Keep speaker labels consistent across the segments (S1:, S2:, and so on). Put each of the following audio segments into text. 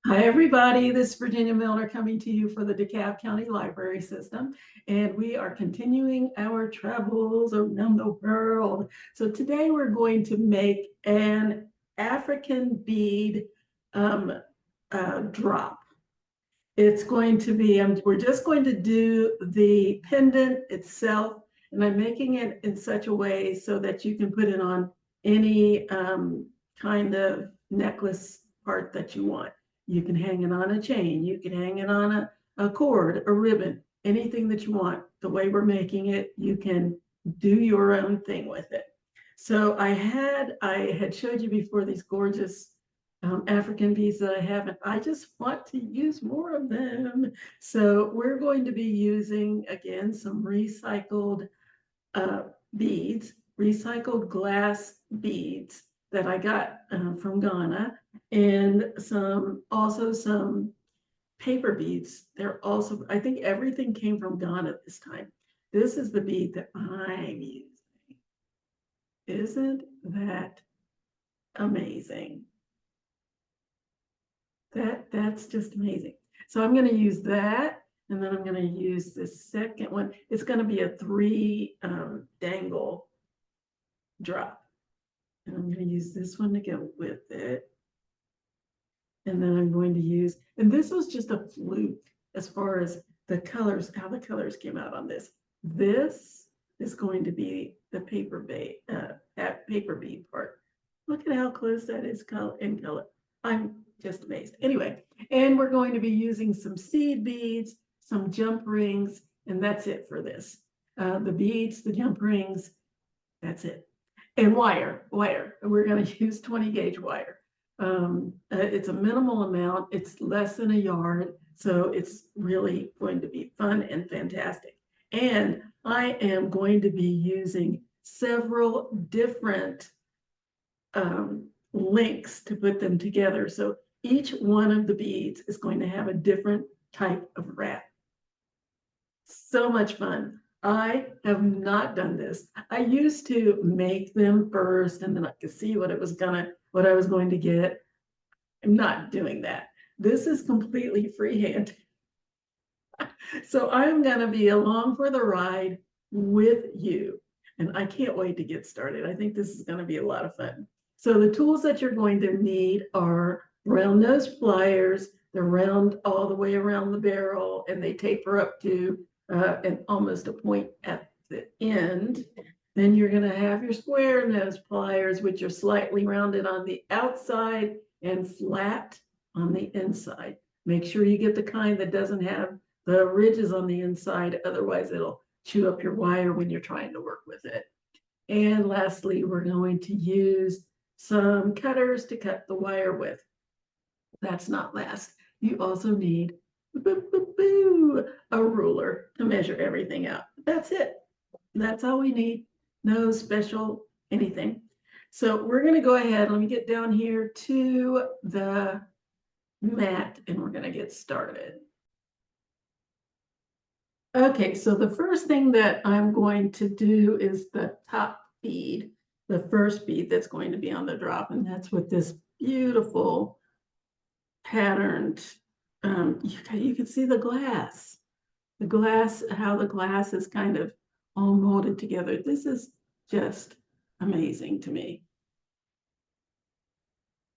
S1: Hi, everybody. This is Virginia Milner coming to you for the DeKalb County Library System, and we are continuing our travels around the world. So today we're going to make an African bead drop. It's going to be, we're just going to do the pendant itself, and I'm making it in such a way so that you can put it on any kind of necklace part that you want. You can hang it on a chain, you can hang it on a cord, a ribbon, anything that you want. The way we're making it, you can do your own thing with it. So I had showed you before these gorgeous African beads that I have, and I just want to use more of them. So we're going to be using, again, some recycled beads, recycled glass beads that I got from Ghana, and also some paper beads. They're also, I think everything came from Ghana this time. This is the bead that I'm using. Isn't that amazing? That's just amazing. So I'm going to use that, and then I'm going to use this second one. It's going to be a 3 dangle drop. And I'm going to use this one to go with it. And then I'm going to use, and this was just a fluke as far as the colors, how the colors came out on this. This is going to be the paper bead part. Look at how close that is in color. I'm just amazed. Anyway, and we're going to be using some seed beads, some jump rings, and that's it for this. The beads, the jump rings, that's it. And wire. We're going to use 20 gauge wire. It's a minimal amount. It's less than a yard. So it's really going to be fun and fantastic. And I am going to be using several different links to put them together. So each one of the beads is going to have a different type of wrap. So much fun. I have not done this. I used to make them first, and then I could see what I was going to get. I'm not doing that. This is completely freehand. So I'm going to be along for the ride with you. And I can't wait to get started. I think this is going to be a lot of fun. So the tools that you're going to need are round nose pliers. They're round all the way around the barrel, and they taper up to almost a point at the end. Then you're going to have your square nose pliers, which are slightly rounded on the outside and flat on the inside. Make sure you get the kind that doesn't have the ridges on the inside, otherwise it'll chew up your wire when you're trying to work with it. And lastly, we're going to use some cutters to cut the wire with. That's not last. You also need a ruler to measure everything out. That's it. That's all we need. No special anything. So we're going to go ahead. Let me get down here to the mat, and we're going to get started. Okay, so the first thing that I'm going to do is the top bead, the first bead that's going to be on the drop, and that's with this beautiful patterned, you can see the glass, how the glass is kind of all molded together. This is just amazing to me.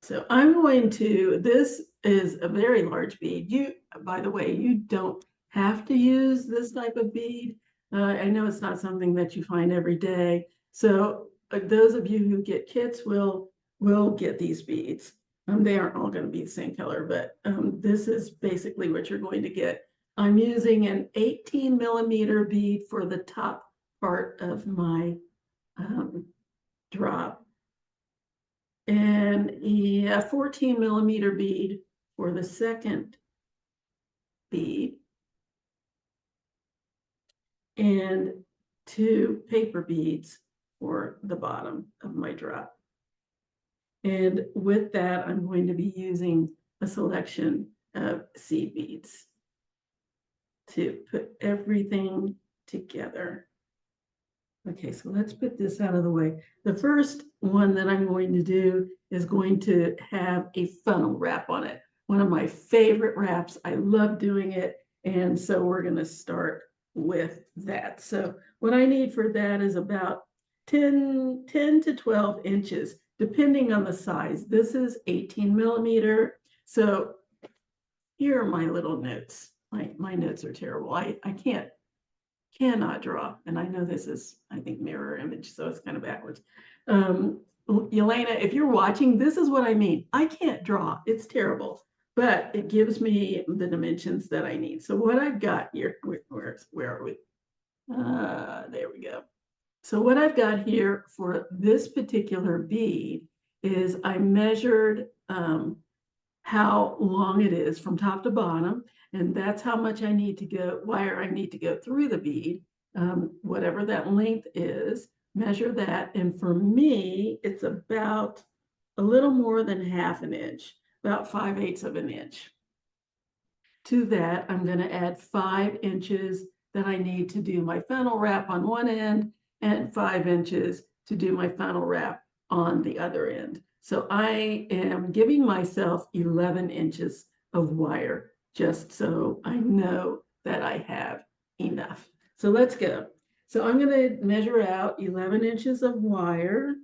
S1: So I'm going to, this is a very large bead. By the way, you don't have to use this type of bead. I know it's not something that you find every day. So those of you who get kits will get these beads. They aren't all going to be the same color, but this is basically what you're going to get. I'm using an 18 millimeter bead for the top part of my drop, and a 14 millimeter bead for the second bead, and 2 paper beads for the bottom of my drop. And with that, I'm going to be using a selection of seed beads to put everything together. Okay, so let's put this out of the way. The first one that I'm going to do is going to have a funnel wrap on it. one of my favorite wraps. I love doing it. And so we're going to start with that. So what I need for that is about 10 to 12 inches, depending on the size. This is 18 millimeter. So here are my little notes. My notes are terrible. I cannot draw. And I know this is, I think, mirror image, so it's kind of backwards. Elena, if you're watching, this is what I mean. I can't draw. It's terrible, but it gives me the dimensions that I need. So what I've got here, where are we? There we go. So what I've got here for this particular bead is I measured how long it is from top to bottom, and that's how much I need to go, wire I need to go through the bead, whatever that length is, measure that. And for me, it's about a little more than half an inch, about 5/8 of an inch. To that, I'm going to add 5 inches that I need to do my funnel wrap on one end and 5 inches to do my funnel wrap on the other end. So I am giving myself 11 inches of wire just so I know that I have enough. So let's go. So I'm going to measure out 11 inches of wire.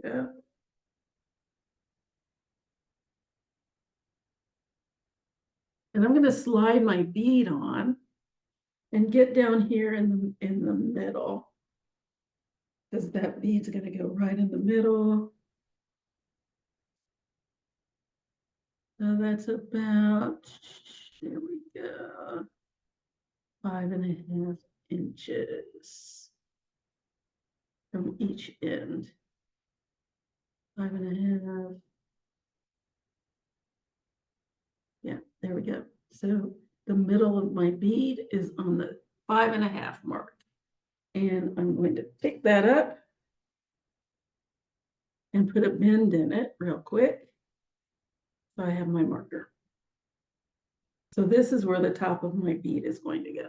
S1: Yeah. And I'm going to slide my bead on and get down here in the middle, because that bead's going to go right in the middle. So that's about, here we go, 5.5 inches from each end. 5.5. Yeah, there we go. So the middle of my bead is on the 5.5 mark. And I'm going to pick that up and put a bend in it real quick. So I have my marker. So this is where the top of my bead is going to go.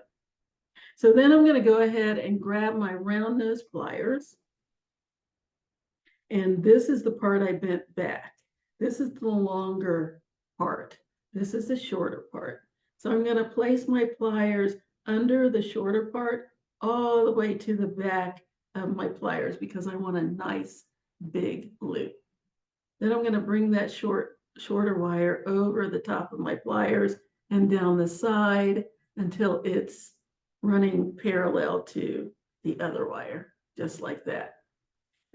S1: So then I'm going to go ahead and grab my round nose pliers. And this is the part I bent back. This is the longer part. This is the shorter part. So I'm going to place my pliers under the shorter part all the way to the back of my pliers because I want a nice big loop. Then I'm going to bring that shorter wire over the top of my pliers and down the side until it's running parallel to the other wire, just like that.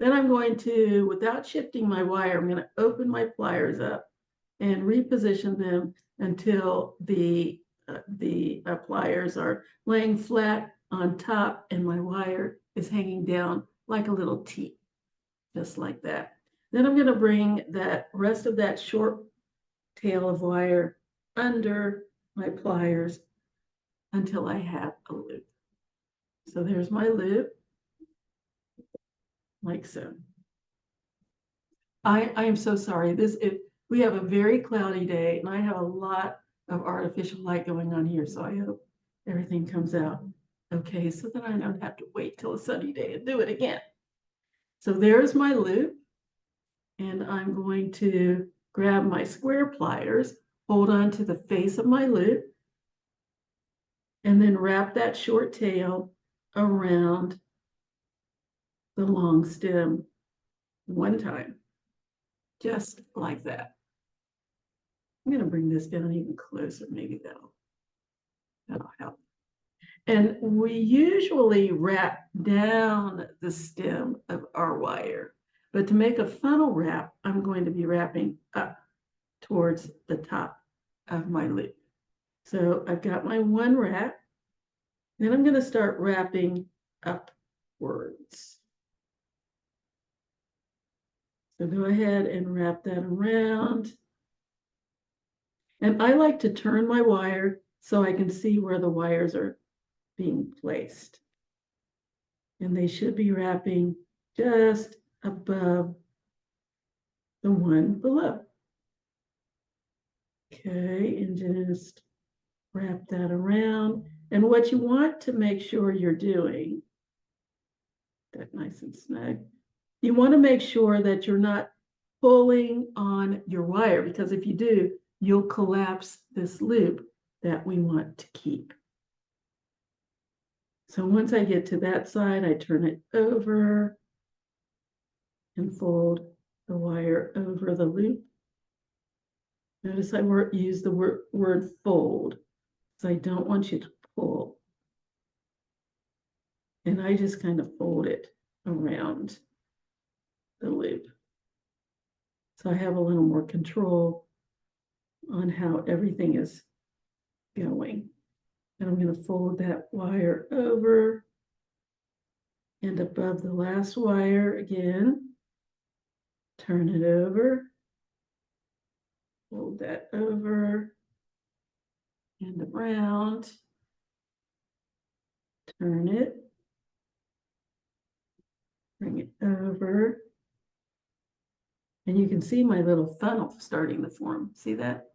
S1: Then I'm going to, without shifting my wire, I'm going to open my pliers up and reposition them until the pliers are laying flat on top and my wire is hanging down like a little T, just like that. Then I'm going to bring that rest of that short tail of wire under my pliers until I have a loop. So there's my loop, like so. I am so sorry. We have a very cloudy day and I have a lot of artificial light going on here. So I hope everything comes out okay so that I don't have to wait till a sunny day and do it again. So there's my loop. And I'm going to grab my square pliers, hold on to the face of my loop, and then wrap that short tail around the long stem one time, just like that. I'm going to bring this down even closer. Maybe that'll help. And we usually wrap down the stem of our wire, but to make a funnel wrap, I'm going to be wrapping up towards the top of my loop. So I've got my one wrap. Then I'm going to start wrapping upwards. So go ahead and wrap that around. And I like to turn my wire so I can see where the wires are being placed. And they should be wrapping just above the one below. Okay, and just wrap that around. And what you want to make sure you're doing, that nice and snug, You want to make sure that you're not pulling on your wire, because if you do, you'll collapse this loop that we want to keep. So once I get to that side, I turn it over and fold the wire over the loop. Notice I use the word fold, because I don't want you to pull. And I just kind of fold it around the loop. So I have a little more control on how everything is going. And I'm going to fold that wire over and above the last wire again. Turn it over. Fold that over and around. Turn it. Bring it over. And you can see my little funnel starting to form. See that?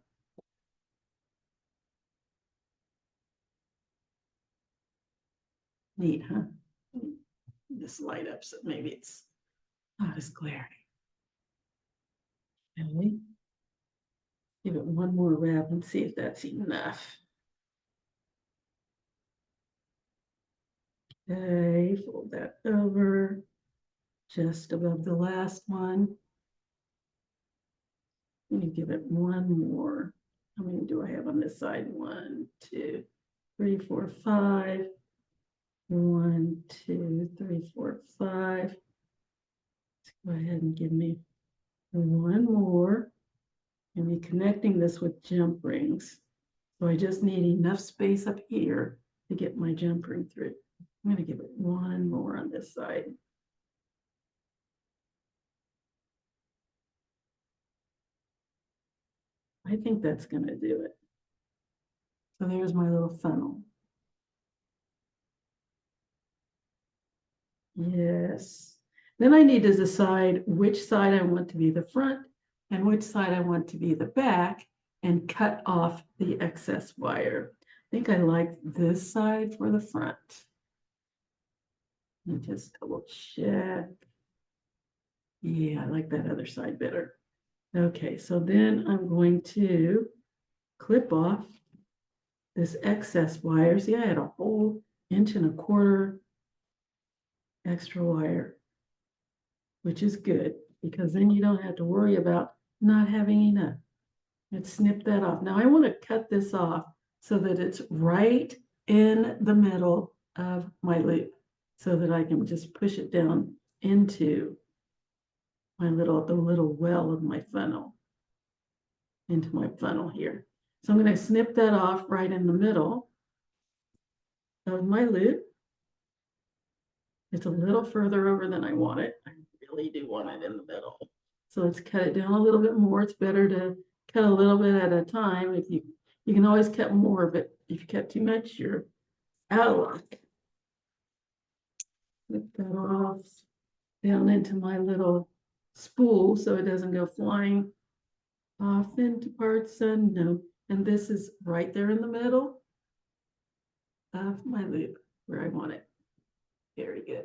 S1: Neat, huh? This light up so maybe it's not as glaring. Okay. Give it one more wrap and see if that's enough. Okay, fold that over just above the last one. Let me give it one more. How many do I have on this side? 1, 2, 3, 4, 5. 1, 2, 3, 4, 5. Let's go ahead and give me one more. And be connecting this with jump rings. So I just need enough space up here to get my jump ring through. I'm going to give it one more on this side. I think that's going to do it. So there's my little funnel. Yes. Then I need to decide which side I want to be the front and which side I want to be the back, and cut off the excess wire. I think I like this side for the front. Let me just double check. Yeah, I like that other side better. Okay, so then I'm going to clip off this excess wire. See, I had a whole 1.25 inch extra wire, which is good, because then you don't have to worry about not having enough. Let's snip that off. Now I want to cut this off so that it's right in the middle of my loop, so that I can just push it down into my the little well of my funnel, into my funnel here. So I'm going to snip that off right in the middle of my loop. It's a little further over than I want it. I really do want it in the middle. So let's cut it down a little bit more. It's better to cut a little bit at a time. If you can always cut more, but if you cut too much, you're out of luck. Flip that off down into my little spool so it doesn't go flying off into parts unknown. And this is right there in the middle of my loop where I want it. Very good.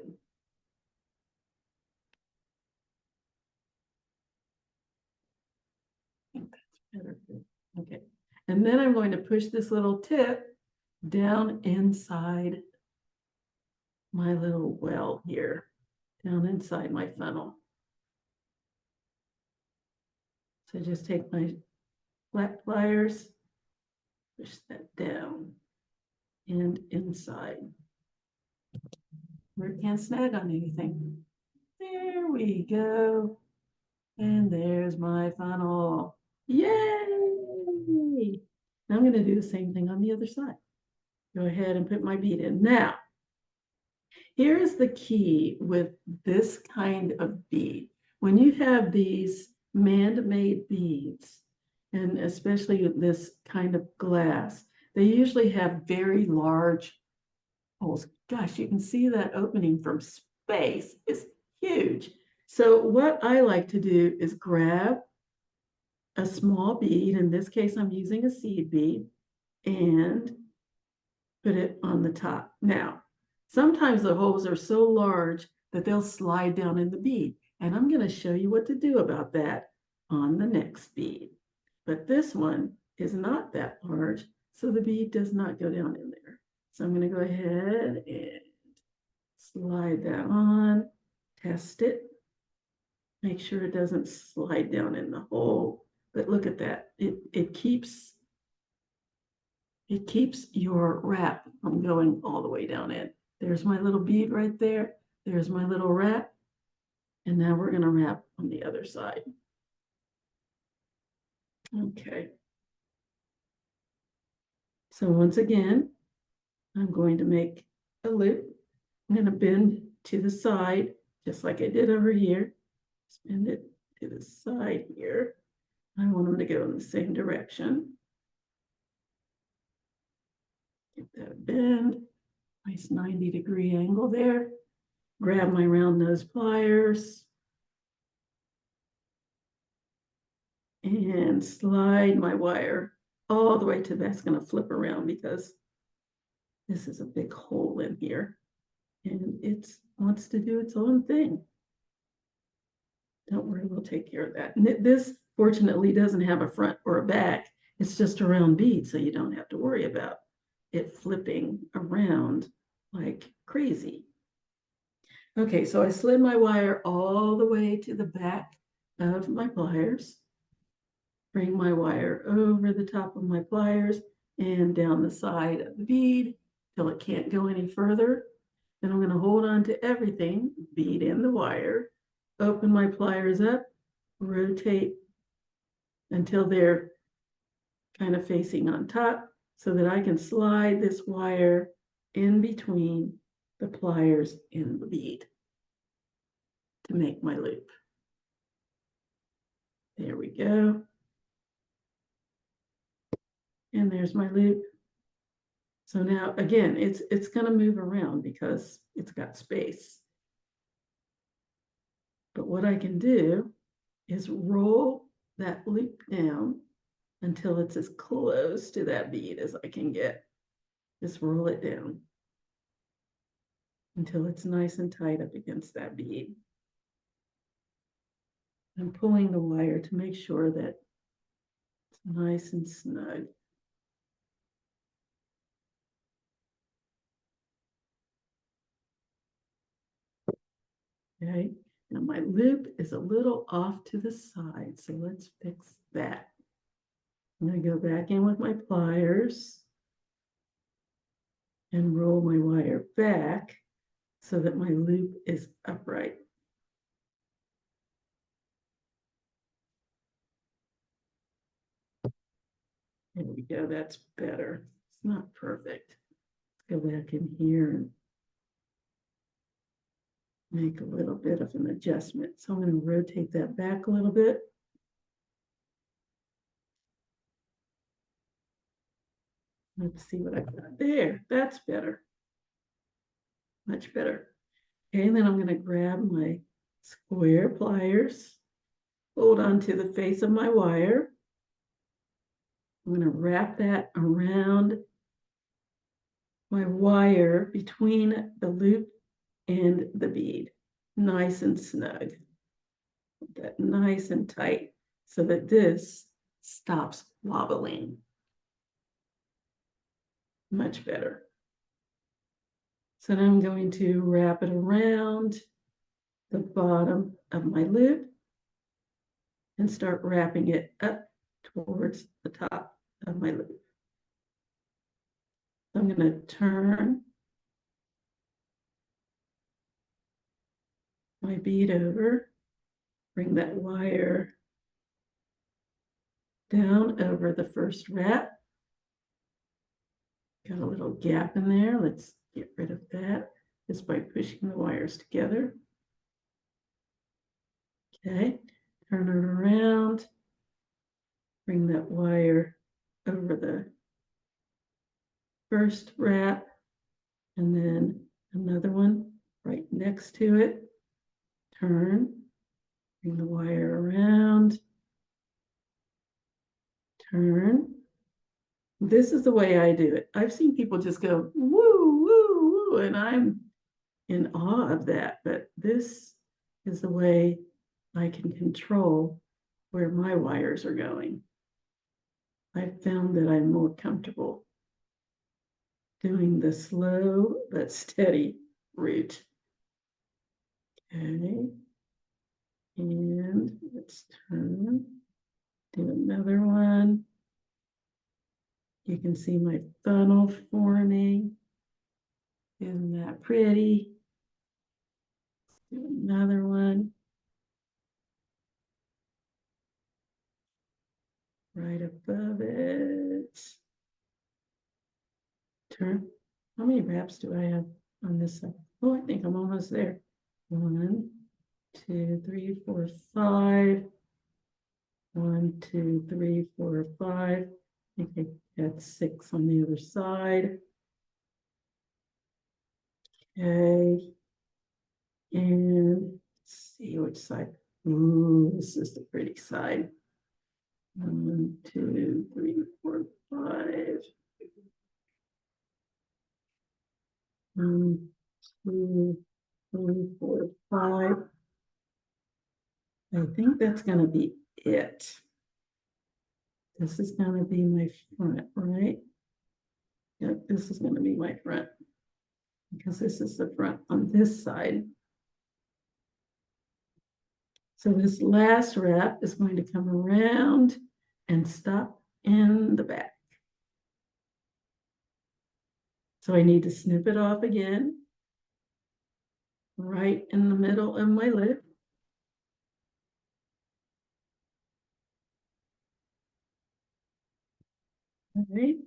S1: I think that's better. Okay. And then I'm going to push this little tip down inside my little well here, down inside my funnel. So just take my flat pliers, push that down and inside where it can't snag on anything. There we go. And there's my funnel. Yay! Now I'm going to do the same thing on the other side. Go ahead and put my bead in. Now, here's the key with this kind of bead. When you have these man-made beads, and especially with this kind of glass, they usually have very large holes. Gosh, you can see that opening from space. It's huge. So what I like to do is grab a small bead. In this case, I'm using a seed bead, and put it on the top. Now, sometimes the holes are so large that they'll slide down in the bead. And I'm going to show you what to do about that on the next bead. But this one is not that large, so the bead does not go down in there. So I'm going to go ahead and slide that on, test it, make sure it doesn't slide down in the hole. But look at that, it keeps your wrap from going all the way down in. There's my little bead right there. There's my little wrap. And now we're going to wrap on the other side. Okay. So once again, I'm going to make a loop. I'm going to bend to the side, just like I did over here. Bend it to the side here. I want them to go in the same direction. Get that bend, nice 90-degree angle there. Grab my round nose pliers and slide my wire all the way to that's going to flip around because this is a big hole in here and it wants to do its own thing. Don't worry, we'll take care of that. And this fortunately doesn't have a front or a back. It's just a round bead, so you don't have to worry about it flipping around like crazy. Okay, so I slid my wire all the way to the back of my pliers. Bring my wire over the top of my pliers and down the side of the bead till it can't go any further. Then I'm going to hold on to everything, bead in the wire, open my pliers up, rotate until they're kind of facing on top so that I can slide this wire in between the pliers and the bead to make my loop. There we go. And there's my loop. So now again, it's going to move around because it's got space. But what I can do is roll that loop down until it's as close to that bead as I can get. Just roll it down until it's nice and tight up against that bead. I'm pulling the wire to make sure that it's nice and snug. Okay, now my loop is a little off to the side, so let's fix that. I'm going to go back in with my pliers and roll my wire back so that my loop is upright. There we go, that's better. It's not perfect. Let's go back in here and make a little bit of an adjustment. So I'm going to rotate that back a little bit. Let's see what I've got there. That's better. Much better. Okay, and then I'm going to grab my square pliers, hold on to the face of my wire. I'm going to wrap that around my wire between the loop and the bead, nice and snug. That nice and tight so that this stops wobbling. Much better. So now I'm going to wrap it around the bottom of my loop and start wrapping it up towards the top of my loop. I'm going to turn my bead over, bring that wire down over the first wrap. Got a little gap in there. Let's get rid of that just by pushing the wires together. Okay, turn it around, bring that wire over the first wrap, and then another one right next to it. Turn, bring the wire around, turn. This is the way I do it. I've seen people just go woo, woo, woo, and I'm in awe of that, but this is the way I can control where my wires are going. I found that I'm more comfortable doing the slow but steady route. Okay. And let's turn, do another one. You can see my funnel forming. Isn't that pretty? Do another one. Right above it. Turn. How many wraps do I have on this side? Oh, I think I'm almost there. 1, 2, 3, 4, 5. 1, 2, 3, 4, 5. I think that's 6 on the other side. Okay. And let's see which side. Ooh, this is the pretty side. 1, 2, 3, 4, 5. 1, 2, 3, 4, 5. I think that's going to be it. This is going to be my front, right? Yep, this is going to be my front because this is the front on this side. So this last wrap is going to come around and stop in the back. So I need to snip it off again, right in the middle of my loop. All right,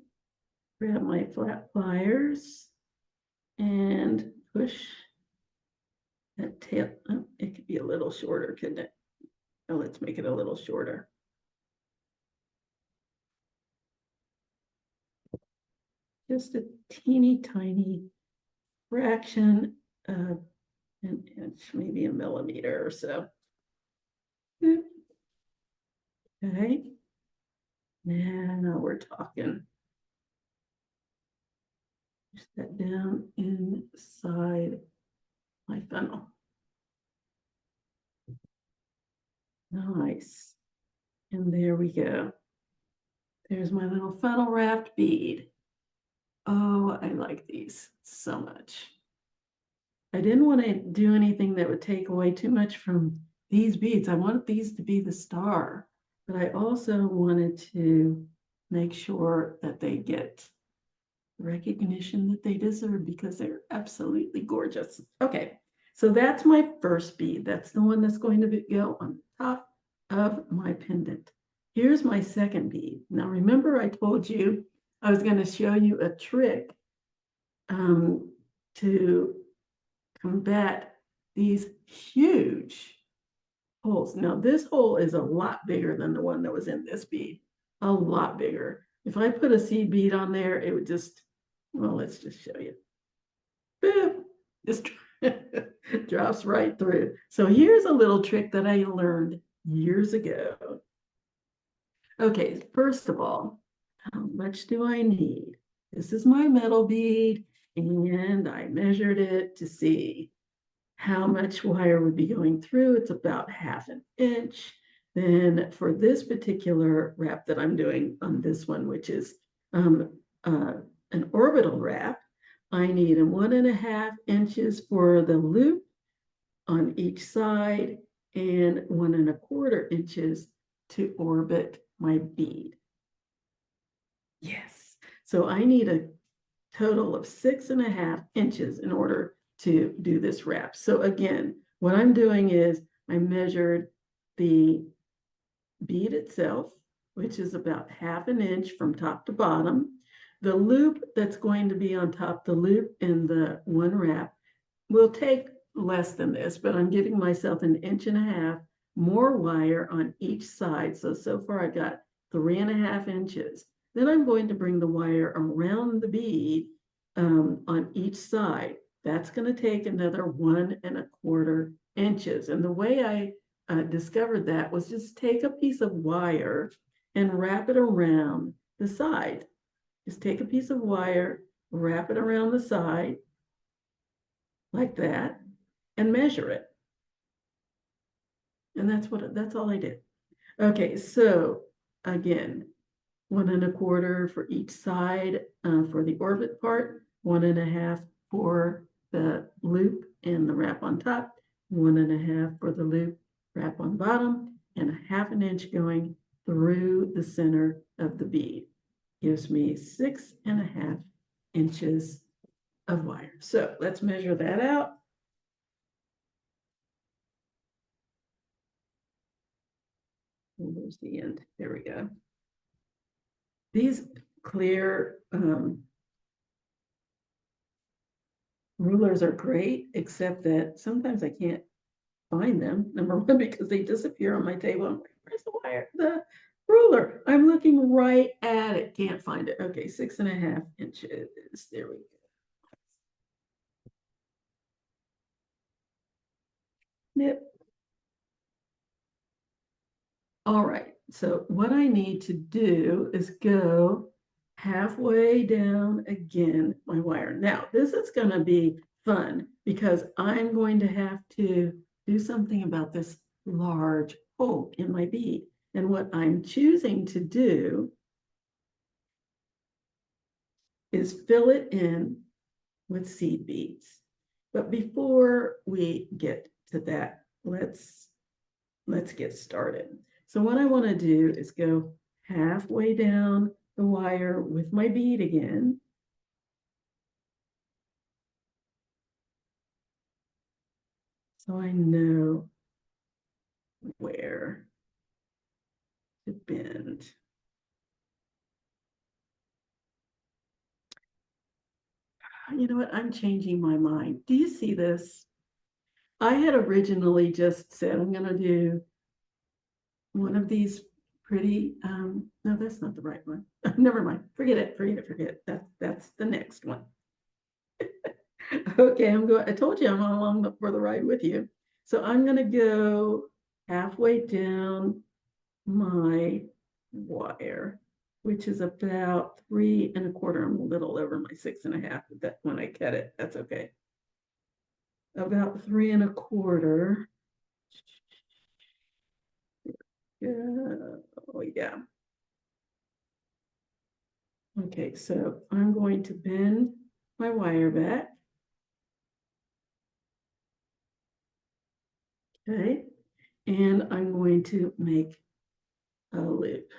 S1: grab my flat pliers and push that tail. Oh, it could be a little shorter, couldn't it? Oh, let's make it a little shorter. Just a teeny tiny fraction of an inch, maybe a millimeter or so. Okay, now we're talking. Push that down inside my funnel. Nice. And there we go. There's my little funnel wrapped bead. Oh, I like these so much. I didn't want to do anything that would take away too much from these beads. I wanted these to be the star, but I also wanted to make sure that they get recognition that they deserve because they're absolutely gorgeous. Okay, so that's my first bead. That's the one that's going to go on top of my pendant. Here's my second bead. Now remember I told you I was going to show you a trick to combat these huge holes. Now this hole is a lot bigger than the one that was in this bead, a lot bigger. If I put a seed bead on there, it would just, well, let's just show you. Boop, just drops right through. So here's a little trick that I learned years ago. Okay, first of all, how much do I need? This is my metal bead, and I measured it to see how much wire would be going through. It's about 1/2 inch. Then for this particular wrap that I'm doing on this one, which is an orbital wrap, I need 1.5 inches for the loop on each side and 1.25 inches to orbit my bead. Yes, so I need a total of 6.5 inches in order to do this wrap. So again, what I'm doing is I measured the bead itself, which is about 1/2 inch from top to bottom. The loop that's going to be on top, the loop in the one wrap, will take less than this, but I'm giving myself 1.5 inches more wire on each side. So far I've got 3.5 inches. Then I'm going to bring the wire around the bead on each side. That's going to take another 1.25 inches. And the way I discovered that was just take a piece of wire and wrap it around the side. Just take a piece of wire, wrap it around the side like that, and measure it. And that's all I did. Okay, so again, 1 1/4 for each side for the orbit part, 1 1/2 for the loop and the wrap on top, 1 1/2 for the loop, wrap on bottom, and 1/2 inch going through the center of the bead. Gives me 6 1/2 inches of wire. So let's measure that out. Where's the end? There we go. These clear rulers are great, except that sometimes I can't find them. Number one, because they disappear on my table. I'm like, where's the wire? The ruler. I'm looking right at it. Can't find it. Okay, 6 1/2 inches. There we go. Yep. All right. So what I need to do is go halfway down again my wire. Now, this is going to be fun because I'm going to have to do something about this large hole in my bead. And what I'm choosing to do is fill it in with seed beads. But before we get to that, let's get started. So what I want to do is go halfway down the wire with my bead again. So I know where to bend. You know what? I'm changing my mind. Do you see this? I had originally just said I'm going to do one of these pretty, no, that's not the right one. Never mind. Forget it. Forget it. Forget it. That's the next one. Okay, I told you I'm along for the ride with you. So I'm going to go halfway down my wire, which is about 3 1/4. I'm a little over my 6 1/2. That when I cut it, that's okay. About 3 1/4. Yeah. Oh yeah. Okay, so I'm going to bend my wire back. Okay, and I'm going to make a loop.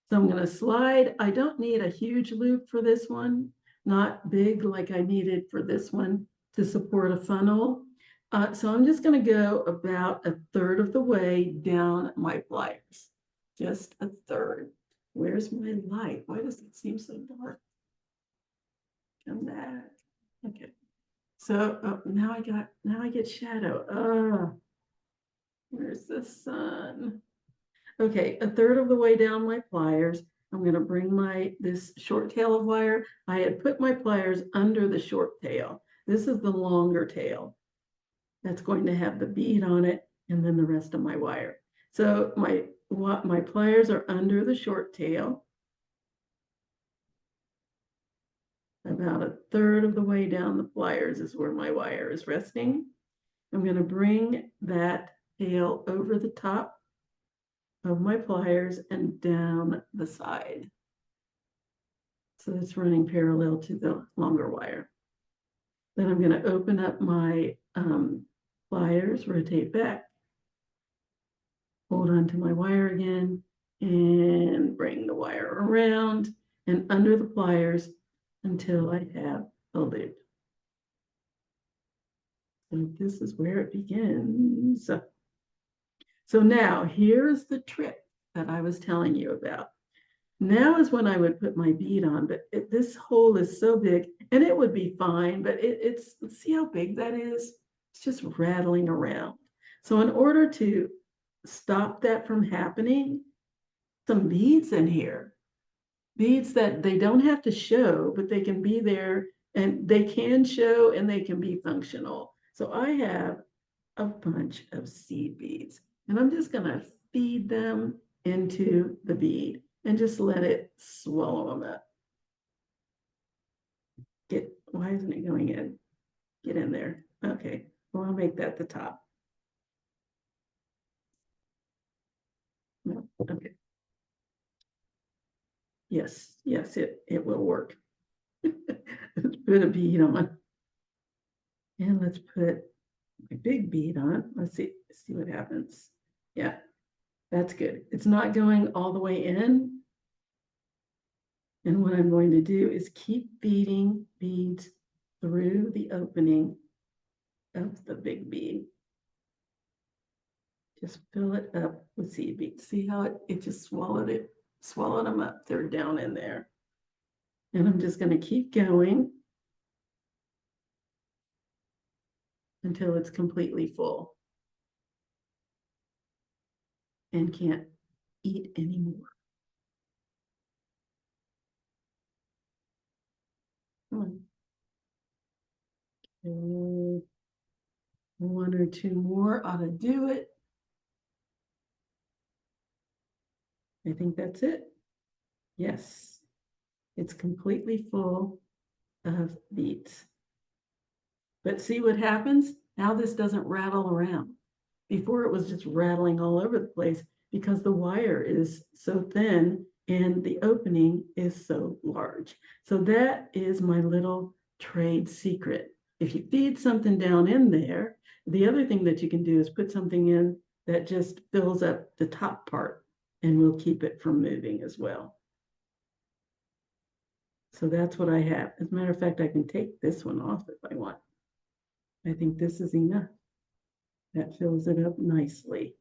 S1: So I'm going to slide. I don't need a huge loop for this one, not big like I needed for this one to support a funnel. So I'm just going to go about 1/3 of the way down my pliers, just 1/3. Where's my light? Why does it seem so dark? Come back. Okay. So now I get shadow. Where's the sun? Okay, 1/3 of the way down my pliers, I'm going to bring this short tail of wire. I had put my pliers under the short tail. This is the longer tail that's going to have the bead on it and then the rest of my wire. So my pliers are under the short tail. About 1/3 of the way down the pliers is where my wire is resting. I'm going to bring that tail over the top of my pliers and down the side. So it's running parallel to the longer wire. Then I'm going to open up my pliers, rotate back, hold on to my wire again, and bring the wire around and under the pliers until I have a loop. So this is where it begins. So now here's the trick that I was telling you about. Now is when I would put my bead on, but this hole is so big and it would be fine, but it's, see how big that is? It's just rattling around. So in order to stop that from happening, some beads in here, beads that they don't have to show, but they can be there and they can show and they can be functional. So I have a bunch of seed beads and I'm just going to feed them into the bead and just let it swallow them up. Why isn't it going in? Get in there. Okay. Well, I'll make that the top. No, okay. Yes, yes, it will work. Let's put a bead on. And let's put my big bead on. Let's see what happens. Yeah, that's good. It's not going all the way in. And what I'm going to do is keep beading beads through the opening of the big bead. Just fill it up with seed beads. See how it just swallowed them up. They're down in there. And I'm just going to keep going until it's completely full and can't eat anymore. Come on. Okay. One or two more ought to do it. I think that's it. Yes, it's completely full of beads. But see what happens? Now this doesn't rattle around. Before it was just rattling all over the place because the wire is so thin and the opening is so large. So that is my little trade secret. If you feed something down in there, the other thing that you can do is put something in that just fills up the top part and will keep it from moving as well. So that's what I have. As a matter of fact, I can take this one off if I want. I think this is enough. That fills it up nicely.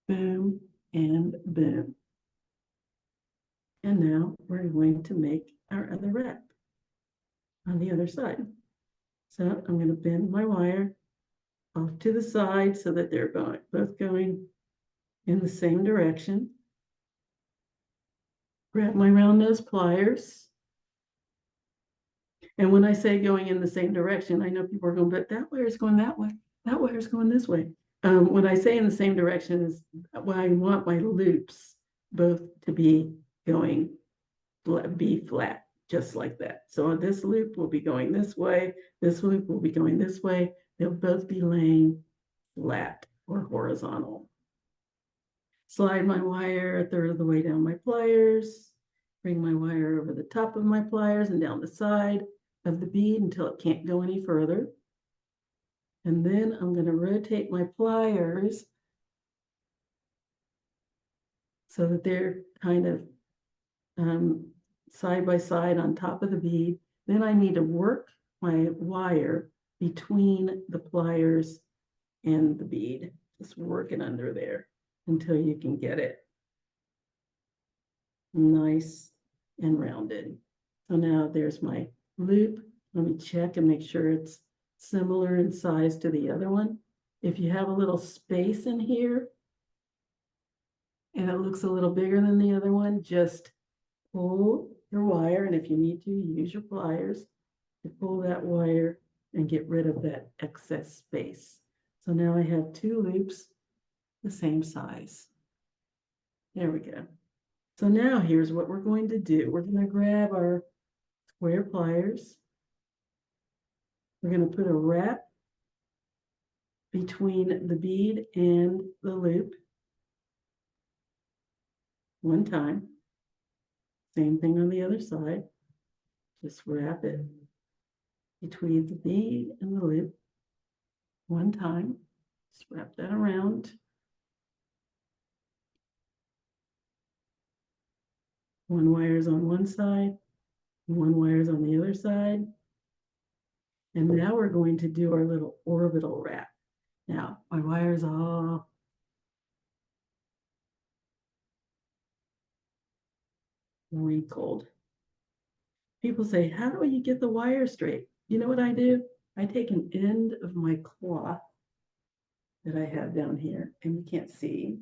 S1: Boom and boom. And now we're going to make our other wrap on the other side. So I'm going to bend my wire off to the side so that they're both going in the same direction. Grab my round nose pliers. And when I say going in the same direction, I know people are going, but that wire is going that way. That wire is going this way. When I say in the same direction is when I want my loops both to be going, be flat, just like that. So this loop will be going this way. This loop will be going this way. They'll both be laying flat or horizontal. Slide my wire a third of the way down my pliers. Bring my wire over the top of my pliers and down the side of the bead until it can't go any further. And then I'm going to rotate my pliers so that they're kind of side by side on top of the bead. Then I need to work my wire between the pliers and the bead. Just work it under there until you can get it nice and rounded. So now there's my loop. Let me check and make sure it's similar in size to the other one. If you have a little space in here and it looks a little bigger than the other one, just pull your wire, and if you need to, use your pliers to pull that wire and get rid of that excess space. So now I have two loops the same size. There we go. So now here's what we're going to do. We're going to grab our square pliers. We're going to put a wrap between the bead and the loop one time. Same thing on the other side. Just wrap it between the bead and the loop one time. Just wrap that around. One wire is on one side, one wire is on the other side. And now we're going to do our little orbital wrap. Now, my wire is all wrinkled. People say, how do you get the wire straight? You know what I do? I take an end of my cloth that I have down here, and you can't see.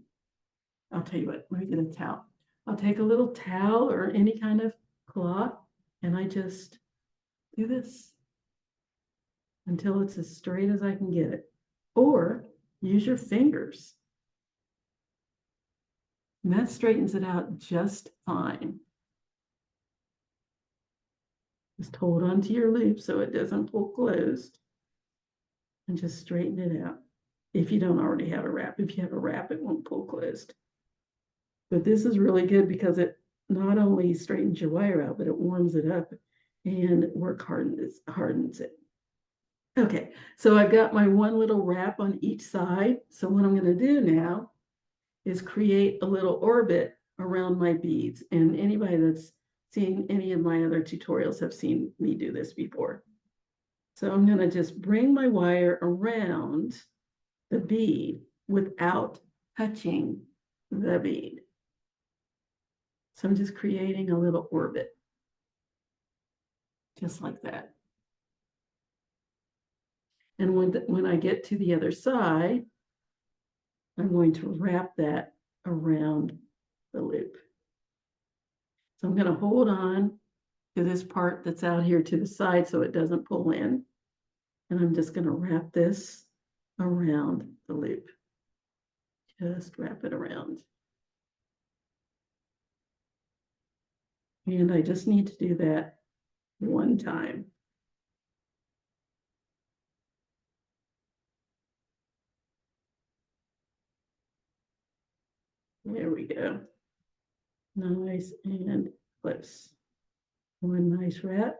S1: I'll tell you what, let me get a towel. I'll take a little towel or any kind of cloth, and I just do this until it's as straight as I can get it. Or use your fingers. And that straightens it out just fine. Just hold on to your loop so it doesn't pull closed. and just straighten it out. If you don't already have a wrap, if you have a wrap, it won't pull closed. But this is really good because it not only straightens your wire out, but it warms it up and hardens it. Okay, so I've got my one little wrap on each side. So what I'm going to do now is create a little orbit around my beads. And anybody that's seen any of my other tutorials have seen me do this before. So I'm going to just bring my wire around the bead without touching the bead. So I'm just creating a little orbit, just like that. And when I get to the other side, I'm going to wrap that around the loop. So I'm going to hold on to this part that's out here to the side so it doesn't pull in. And I'm just going to wrap this around the loop. Just wrap it around. And I just need to do that one time. There we go. Nice and close. One nice wrap.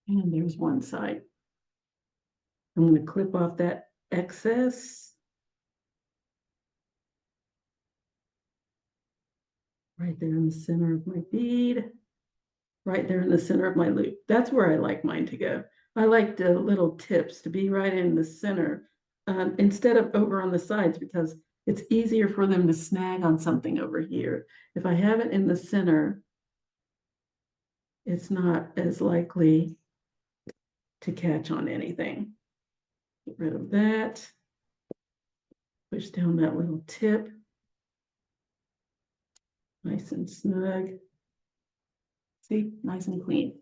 S1: And there's one side. I'm going to clip off that excess. Right there in the center of my bead. Right there in the center of my loop. That's where I like mine to go. I like the little tips to be right in the center instead of over on the sides because it's easier for them to snag on something over here. If I have it in the center, it's not as likely to catch on anything. Get rid of that. Push down that little tip. Nice and snug. See, nice and clean.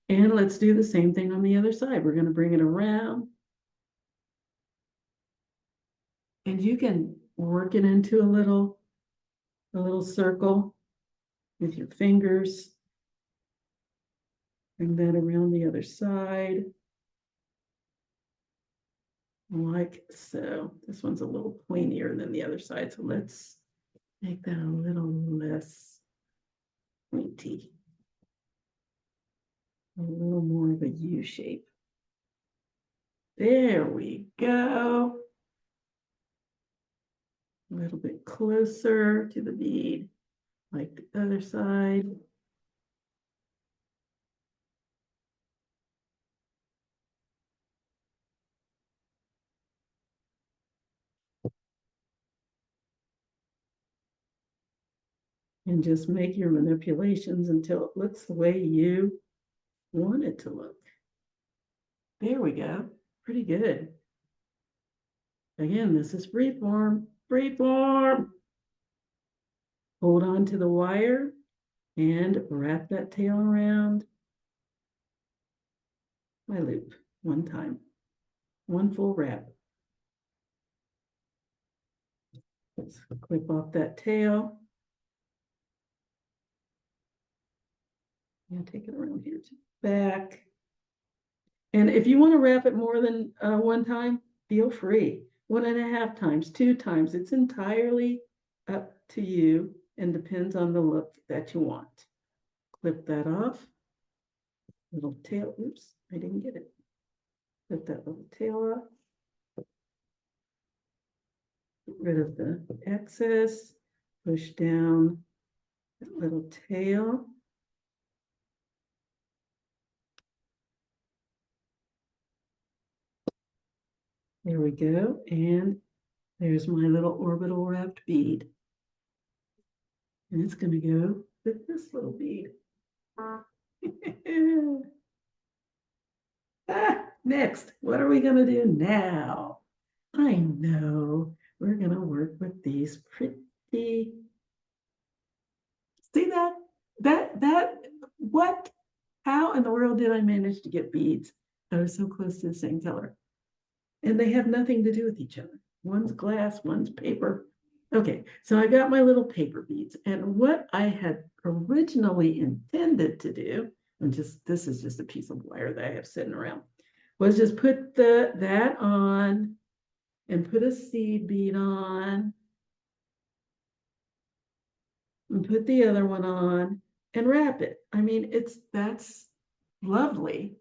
S1: And let's do the same thing on the other side. We're going to bring it around. And you can work it into a little circle with your fingers. Bring that around the other side. Like so. This one's a little pointier than the other side. So let's make that a little less pointy. A little more of a U shape. There we go. A little bit closer to the bead, like the other side. And just make your manipulations until it looks the way you want it to look. There we go. Pretty good. Again, this is freeform. Freeform. Hold on to the wire and wrap that tail around my loop one time. One full wrap. Let's clip off that tail. And take it around here to the back. And if you want to wrap it more than one time, feel free. 1.5 times, 2 times. It's entirely up to you and depends on the look that you want. Clip that off. Little tail. Oops, I didn't get it. Clip that little tail off. Get rid of the excess. Push down that little tail. There we go. And there's my little orbital wrapped bead. And it's going to go with this little bead. Next, what are we going to do now? I know we're going to work with these pretty. See that, what, how in the world did I manage to get beads that are so close to the same color? And they have nothing to do with each other. One's glass, one's paper. Okay, so I got my little paper beads. And what I had originally intended to do this is just a piece of wire that I have sitting around. Was just put that on and put a seed bead on and put the other one on and wrap it. I mean, that's lovely,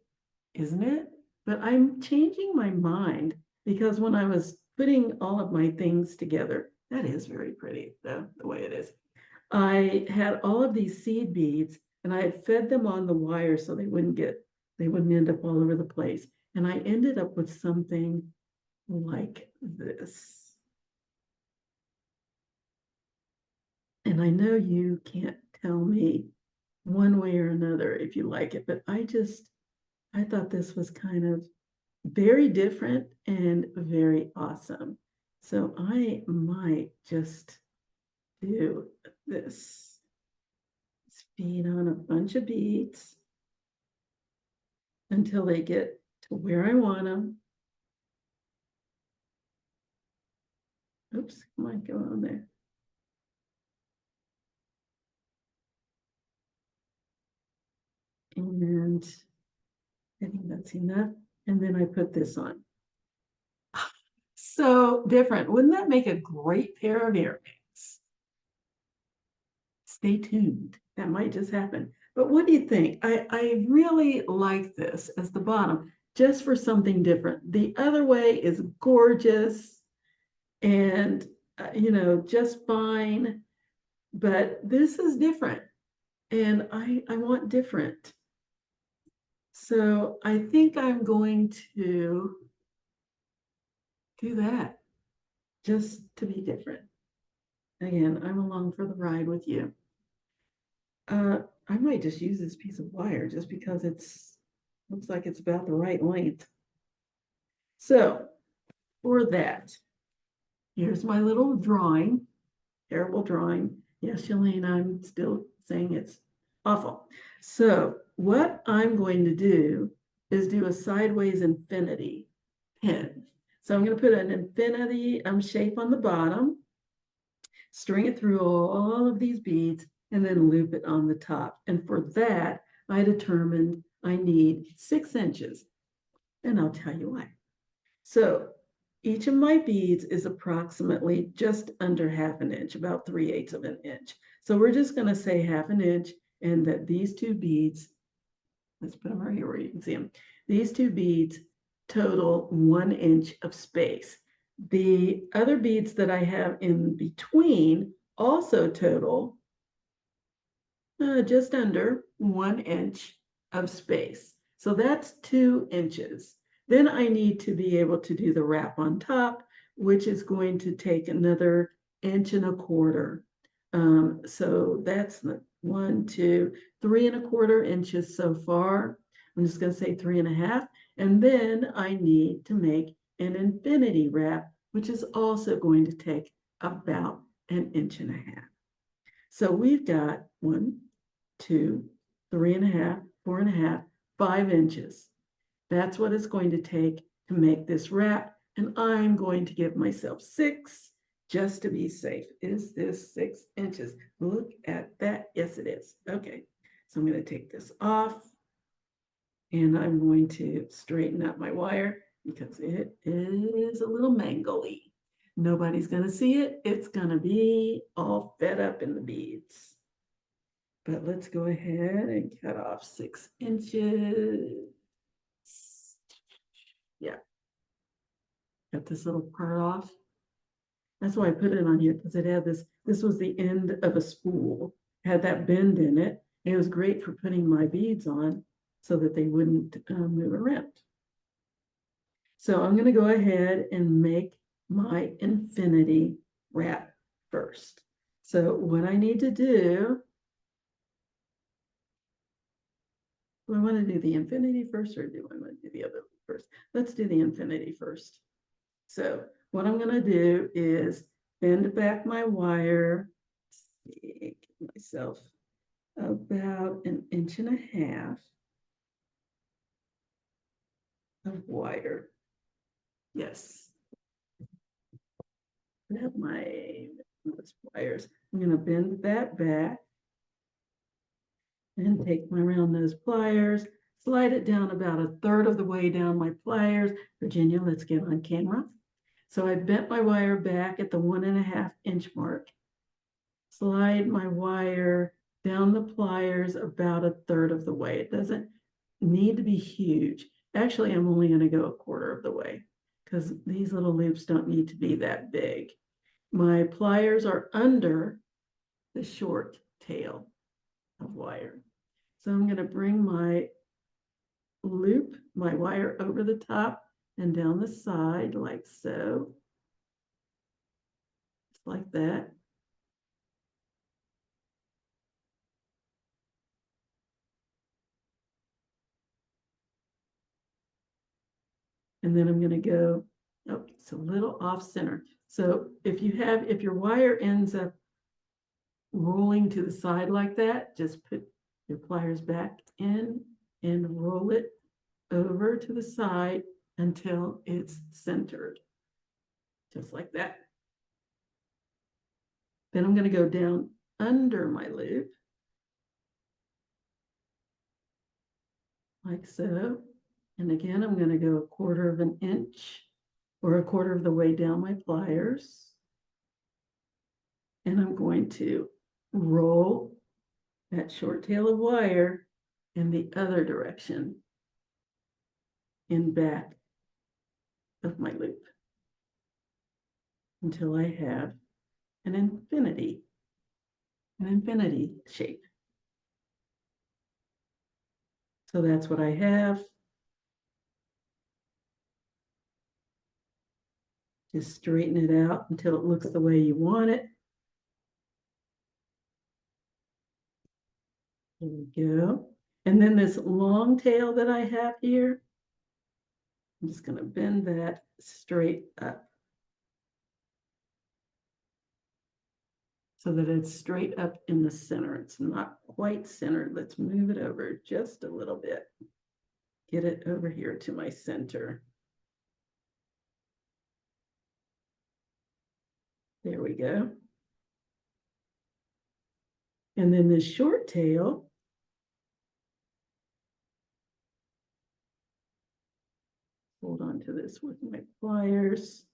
S1: isn't it? But I'm changing my mind because when I was putting all of my things together, that is very pretty, the way it is. I had all of these seed beads and I had fed them on the wire so they wouldn't end up all over the place. And I ended up with something like this. And I know you can't tell me one way or another if you like it, but I thought this was kind of very different and very awesome. So I might just do this. Bead on a bunch of beads until they get to where I want them. Oops, come on, go on there. And I think that's enough. And then I put this on. So different. Wouldn't that make a great pair of earrings? Stay tuned. That might just happen. But what do you think? I really like this as the bottom, just for something different. The other way is gorgeous and, just fine. But this is different. And I want different. So I think I'm going to do that just to be different. Again, I'm along for the ride with you. I might just use this piece of wire just because looks like it's about the right length. So for that, here's my little drawing, terrible drawing. Yes, Shalene, I'm still saying it's awful. So what I'm going to do is do a sideways infinity pin. So I'm going to put an infinity shape on the bottom, string it through all of these beads, and then loop it on the top. And for that, I determined I need 6 inches. And I'll tell you why. So each of my beads is approximately just under ½ an inch, about 3/8 of an inch. So we're just going to say ½ an inch, and that these two beads, let's put them right here where you can see them. These two beads total 1 inch of space. The other beads that I have in between also total just under 1 inch of space. So that's 2 inches. Then I need to be able to do the wrap on top, which is going to take another 1.25 inches. So that's 1, 2, 3.25 inches so far. I'm just going to say 3.5. And then I need to make an infinity wrap, which is also going to take about 1.5 inches. So we've got 1, 2, 3.5, 4.5, 5 inches. That's what it's going to take to make this wrap. And I'm going to give myself 6 just to be safe. Is this 6 inches? Look at that. Yes, it is. Okay. So I'm going to take this off and I'm going to straighten up my wire because it is a little mangly. Nobody's going to see it. It's going to be all fed up in the beads. But let's go ahead and cut off 6 inches. Yeah. Cut this little part off. That's why I put it on here, because it had this was the end of a spool, had that bend in it. It was great for putting my beads on so that they wouldn't move around. So I'm going to go ahead and make my infinity wrap first. So what I need to do I want to do the infinity first, or do I want to do the other first? Let's do the infinity first. So what I'm going to do is bend back my wire, give myself about 1.5 inches of wire. Yes. Grab my wires. I'm going to bend that back. and take my round nose pliers, slide it down about 1/3 of the way down my pliers. Virginia, let's get on camera. So I bent my wire back at the 1.5 inch mark, slide my wire down the pliers about 1/3 of the way. It doesn't need to be huge. Actually, I'm only going to go 1/4 of the way because these little loops don't need to be that big. My pliers are under the short tail of wire. So I'm going to bring my loop, my wire over the top and down the side like so. Just like that. And then I'm going to go, oh, it's a little off center. So if your wire ends up rolling to the side like that, just put your pliers back in and roll it over to the side until it's centered, just like that. Then I'm going to go down under my loop, like so. And again, I'm going to go 1/4 of an inch or 1/4 of the way down my pliers. And I'm going to roll that short tail of wire in the other direction in back of my loop until I have an infinity shape. So that's what I have. Just straighten it out until it looks the way you want it. There we go. And then this long tail that I have here, I'm just going to bend that straight up so that it's straight up in the center. It's not quite centered. Let's move it over just a little bit. Get it over here to my center. There we go. And then this short tail, hold on to this with my pliers.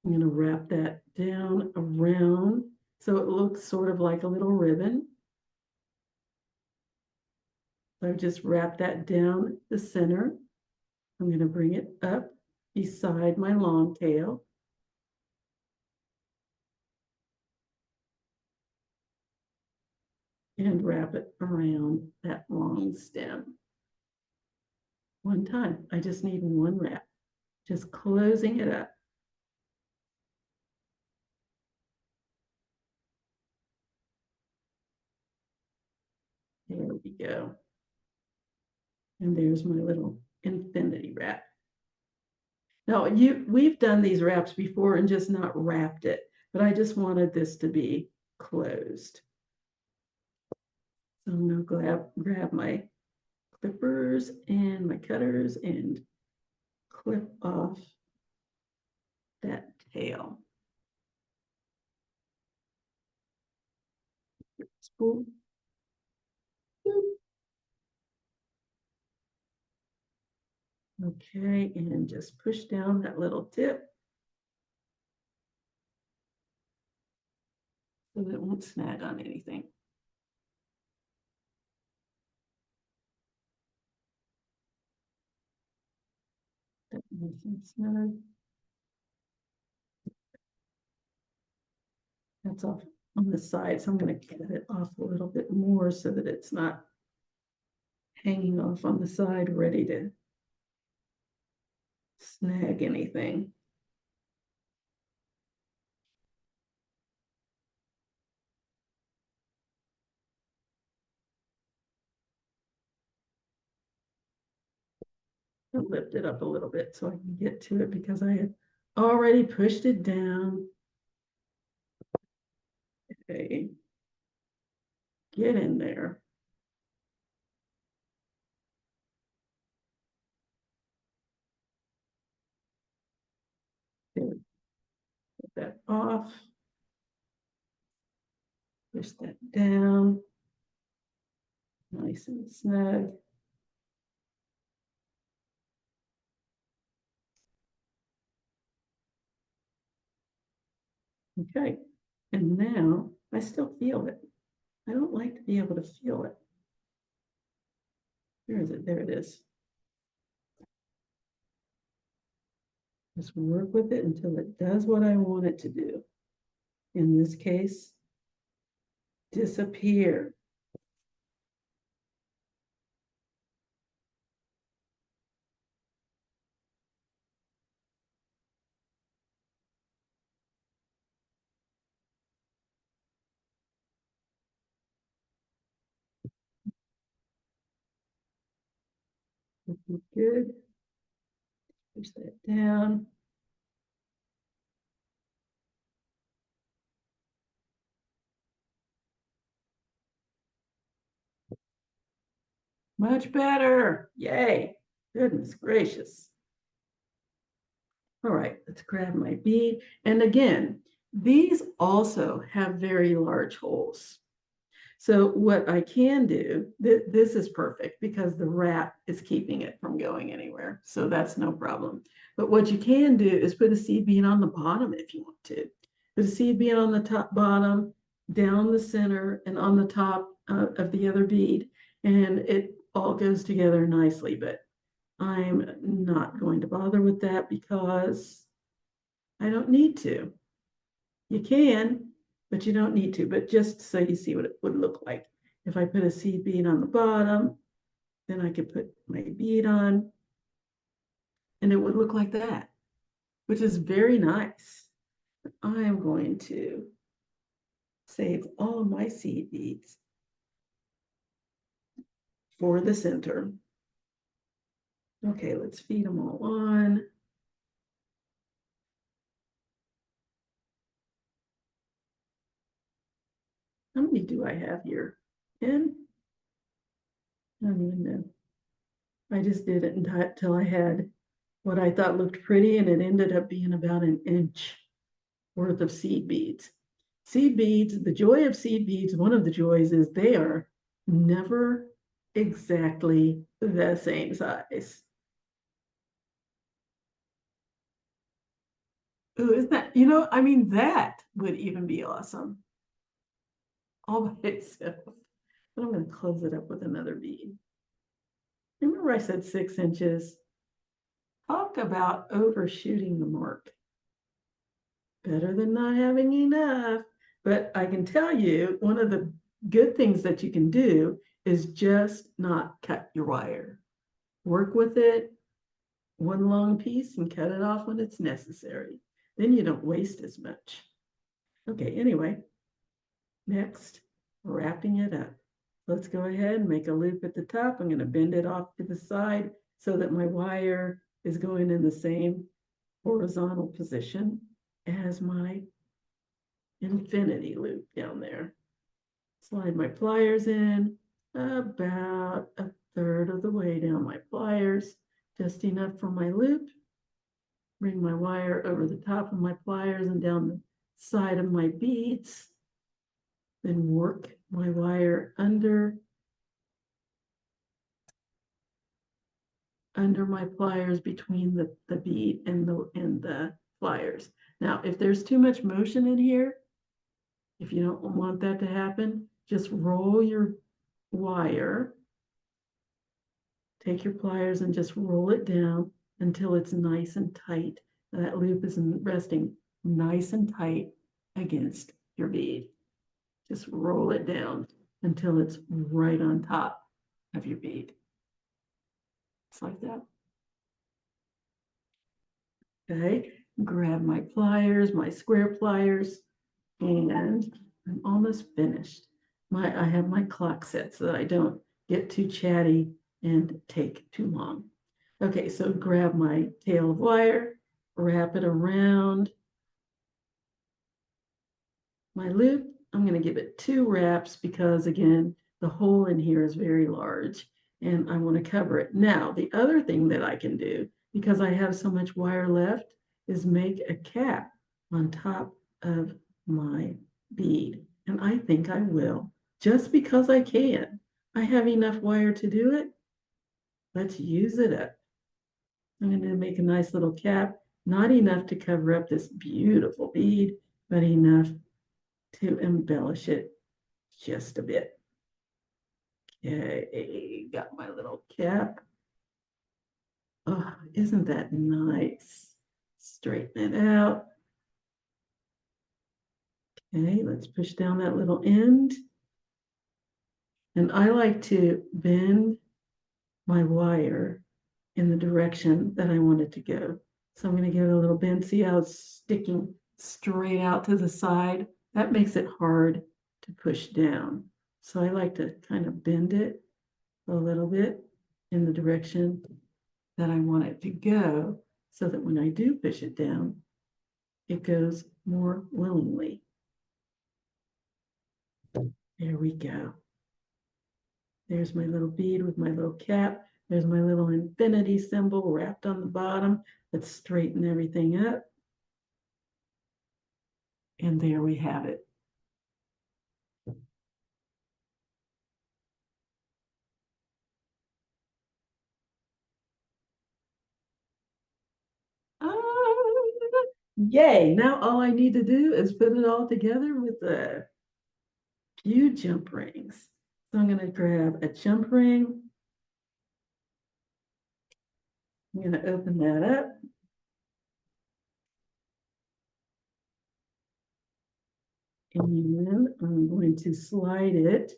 S1: I'm going to wrap that down around so it looks sort of like a little ribbon. So I've just wrapped that down the center. I'm going to bring it up beside my long tail. And wrap it around that long stem. One time, I just need one wrap, just closing it up. There we go. And there's my little infinity wrap. Now, we've done these wraps before and just not wrapped it, but I just wanted this to be closed. So I'm going to grab my clippers and my cutters and clip off that tail. Spool. Okay, and just push down that little tip so that it won't snag on anything. That nice and snug. That's off on the side, so I'm going to cut it off a little bit more so that it's not hanging off on the side, ready to snag anything. I'll lift it up a little bit so I can get to it because I had already pushed it down. Okay, get in there. There, get that off. Push that down. Nice and snug. Okay, and now I still feel it. I don't like to be able to feel it. Where is it? There it is. Just work with it until it does what I want it to do. In this case, disappear. Good. Push that down. Much better. Yay. Goodness gracious. All right, let's grab my bead. And again, these also have very large holes. So what I can do, this is perfect because the wrap is keeping it from going anywhere. So that's no problem. But what you can do is put a seed bead on the bottom if you want to. Put a seed bead on the top bottom, down the center, and on the top of the other bead. And it all goes together nicely. But I'm not going to bother with that because I don't need to. You can, but you don't need to. But just so you see what it would look like. If I put a seed bead on the bottom, then I could put my bead on, and it would look like that, which is very nice. I'm going to save all of my seed beads for the center. Okay, let's feed them all on. How many do I have here? 10? I don't even know. I just did it until I had what I thought looked pretty, and it ended up being about an inch worth of seed beads. Seed beads, the joy of seed beads, one of the joys is they are never exactly the same size. Ooh, isn't that, I mean, that would even be awesome all by itself. But I'm going to close it up with another bead. Remember I said 6 inches? Talk about overshooting the mark. Better than not having enough. But I can tell you, one of the good things that you can do is just not cut your wire. Work with it, one long piece, and cut it off when it's necessary. Then you don't waste as much. Okay, anyway, next, wrapping it up. Let's go ahead and make a loop at the top. I'm going to bend it off to the side so that my wire is going in the same horizontal position as my infinity loop down there. Slide my pliers in about a third of the way down my pliers, just enough for my loop. Bring my wire over the top of my pliers and down the side of my beads. Then work my wire under my pliers between the bead and the pliers. Now, if there's too much motion in here, if you don't want that to happen, just roll your wire, take your pliers and just roll it down until it's nice and tight. And that loop is resting nice and tight against your bead. Just roll it down until it's right on top of your bead. Just like that. Okay, grab my pliers, my square pliers, and I'm almost finished. I have my clock set so that I don't get too chatty and take too long. Okay, so grab my tail of wire, wrap it around my loop. I'm going to give it 2 wraps because, again, the hole in here is very large and I want to cover it. Now, the other thing that I can do, because I have so much wire left, is make a cap on top of my bead. and I think I will, just because I can. I have enough wire to do it. Let's use it up. I'm going to make a nice little cap, not enough to cover up this beautiful bead, but enough to embellish it just a bit. Okay, got my little cap. Oh, isn't that nice? Straighten it out. Okay, let's push down that little end. And I like to bend my wire in the direction that I want it to go. So I'm going to give it a little bend. See how it's sticking straight out to the side? That makes it hard to push down. So I like to kind of bend it a little bit in the direction that I want it to go, so that when I do push it down, it goes more willingly. There we go. There's my little bead with my little cap. There's my little infinity symbol wrapped on the bottom. Let's straighten everything up. And there we have it. Yay, now all I need to do is put it all together with a few jump rings. So I'm going to grab a jump ring. I'm going to open that up. And then I'm going to slide it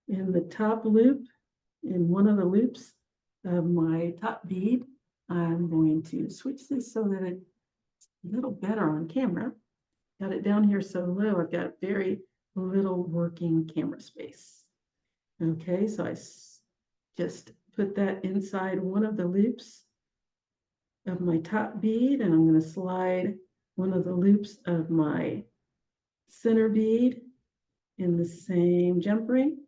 S1: in the top loop, in one of the loops of my top bead. I'm going to switch this so that it's a little better on camera. Got it down here so low, I've got very little working camera space. Okay, so I just put that inside one of the loops of my top bead, and I'm going to slide one of the loops of my center bead in the same jump ring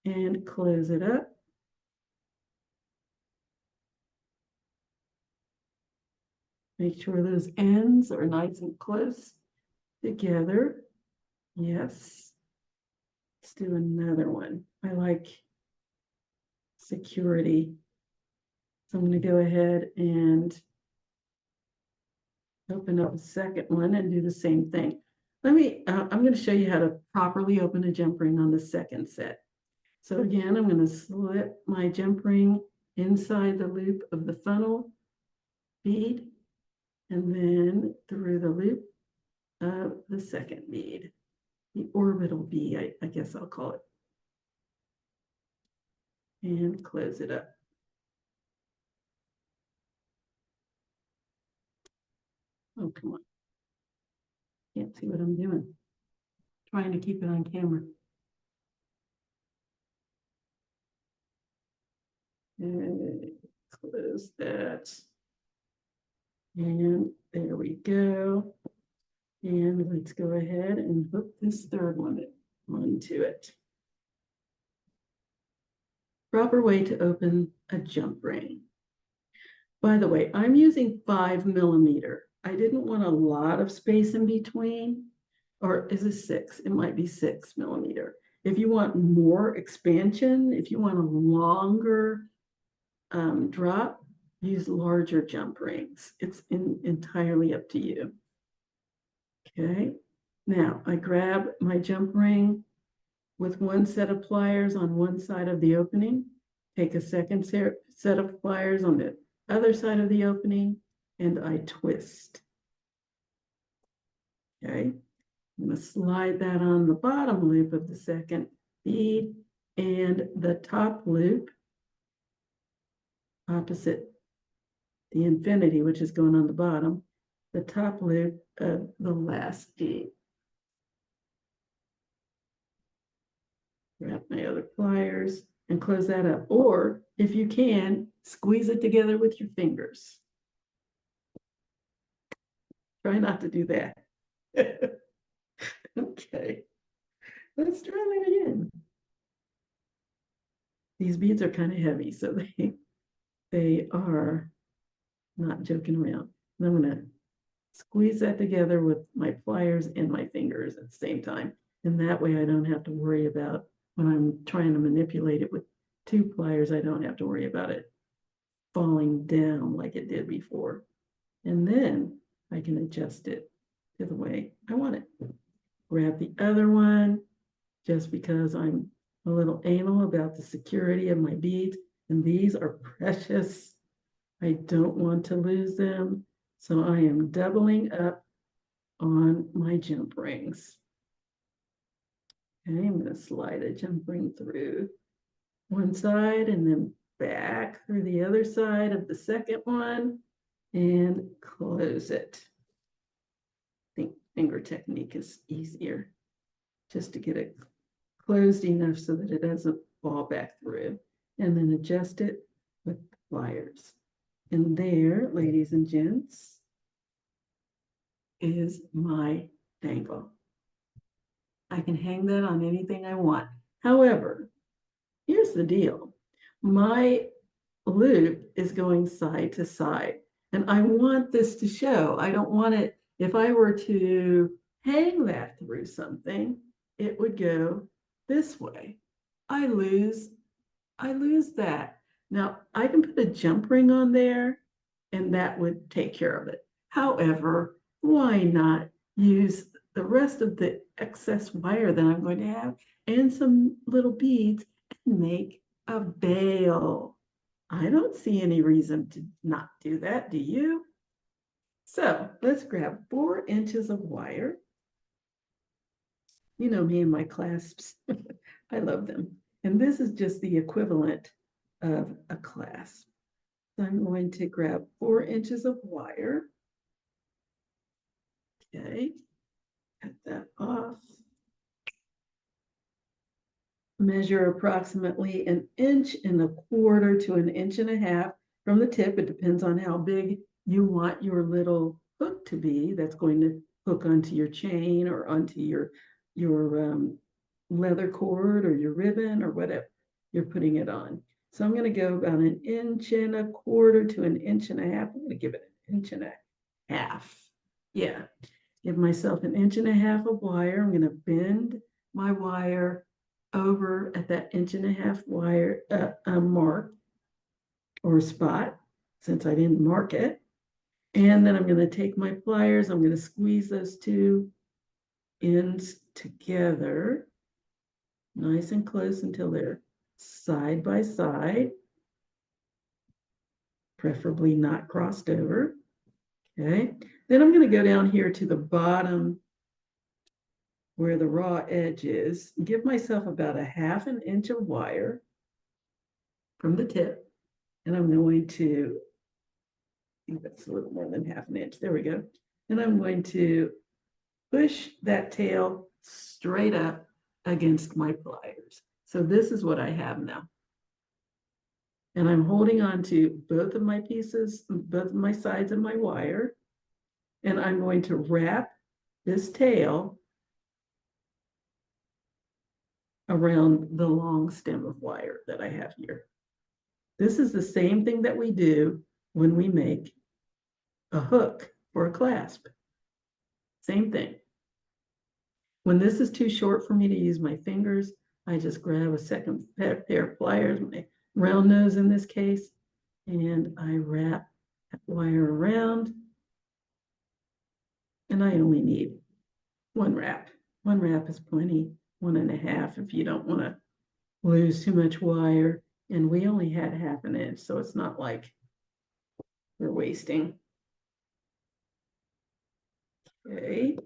S1: and close it up. Make sure those ends are nice and close together. Yes. Let's do another one. I like security. So I'm going to go ahead and open up a second one and do the same thing. I'm going to show you how to properly open a jump ring on the second set. So again, I'm going to slip my jump ring inside the loop of the funnel bead and then through the loop of the second bead, the orbital bead, I guess I'll call it, and close it up. Oh, come on. Can't see what I'm doing. Trying to keep it on camera. And close that. And there we go. And let's go ahead and hook this third one onto it. Proper way to open a jump ring. By the way, I'm using 5mm. I didn't want a lot of space in between, or is it 6? It might be 6mm. If you want more expansion, if you want a longer drop, use larger jump rings. It's entirely up to you. Okay, now I grab my jump ring with one set of pliers on one side of the opening, take a second set of pliers on the other side of the opening, and I twist. Okay, I'm going to slide that on the bottom loop of the second bead and the top loop opposite the infinity, which is going on the bottom, the top loop of the last bead. Grab my other pliers and close that up. Or if you can, squeeze it together with your fingers. Try not to do that. Okay, let's try that again. These beads are kind of heavy, so they are not joking around. And I'm going to squeeze that together with my pliers and my fingers at the same time. And that way I don't have to worry about when I'm trying to manipulate it with 2 pliers, I don't have to worry about it falling down like it did before. And then I can adjust it to the way I want it. Grab the other one, just because I'm a little anal about the security of my beads. And these are precious. I don't want to lose them. So I am doubling up on my jump rings. Okay, I'm going to slide a jump ring through one side and then back through the other side of the second one and close it. I think finger technique is easier, just to get it closed enough so that it doesn't fall back through, and then adjust it with pliers. And there, ladies and gents, is my dangle. I can hang that on anything I want. However, here's the deal. My loop is going side to side, and I want this to show. I don't want it, if I were to hang that through something, it would go this way. I lose that. Now I can put a jump ring on there and that would take care of it. However, why not use the rest of the excess wire that I'm going to have and some little beads and make a veil? I don't see any reason to not do that, do you? So let's grab 4 inches of wire. You know me and my clasps. I love them. And this is just the equivalent of a clasp. So I'm going to grab 4 inches of wire. Okay, cut that off. Measure approximately 1.25 inches to 1.5 inches from the tip. It depends on how big you want your little hook to be. That's going to hook onto your chain or onto your leather cord or your ribbon or whatever you're putting it on. So I'm going to go about 1.25 inches to 1.5 inches. I'm going to give it 1.5 inches. Yeah, give myself 1.5 inches of wire. I'm going to bend my wire over at that 1.5 inch wire mark or spot, since I didn't mark it. And then I'm going to take my pliers. I'm going to squeeze those 2 ends together nice and close until they're side by side, preferably not crossed over. Okay, then I'm going to go down here to the bottom where the raw edge is, give myself about 1/2 inch of wire from the tip, and I'm going to, I think that's a little more than 1/2 inch, there we go. And I'm going to push that tail straight up against my pliers. So this is what I have now. And I'm holding on to both of my pieces, both of my sides of my wire, and I'm going to wrap this tail around the long stem of wire that I have here. This is the same thing that we do when we make a hook for a clasp. Same thing. When this is too short for me to use my fingers, I just grab a second pair of pliers, my round nose in this case, and I wrap that wire around. And I only need 1 wrap. 1 wrap is plenty, 1.5 if you don't want to lose too much wire. And we only had 1/2 inch, so it's not like we're wasting. Okay.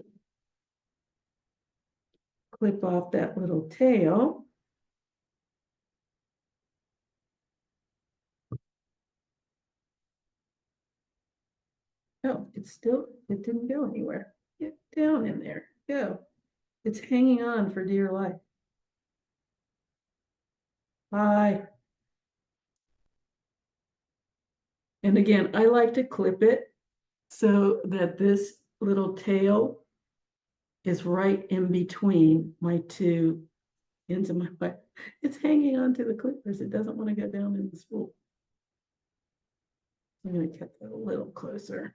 S1: Clip off that little tail. Oh, it didn't go anywhere. Get down in there, go. It's hanging on for dear life. Hi. And again, I like to clip it so that this little tail is right in between my 2 ends of my wire. It's hanging on to the clippers. It doesn't want to go down in the spool. I'm going to cut that a little closer.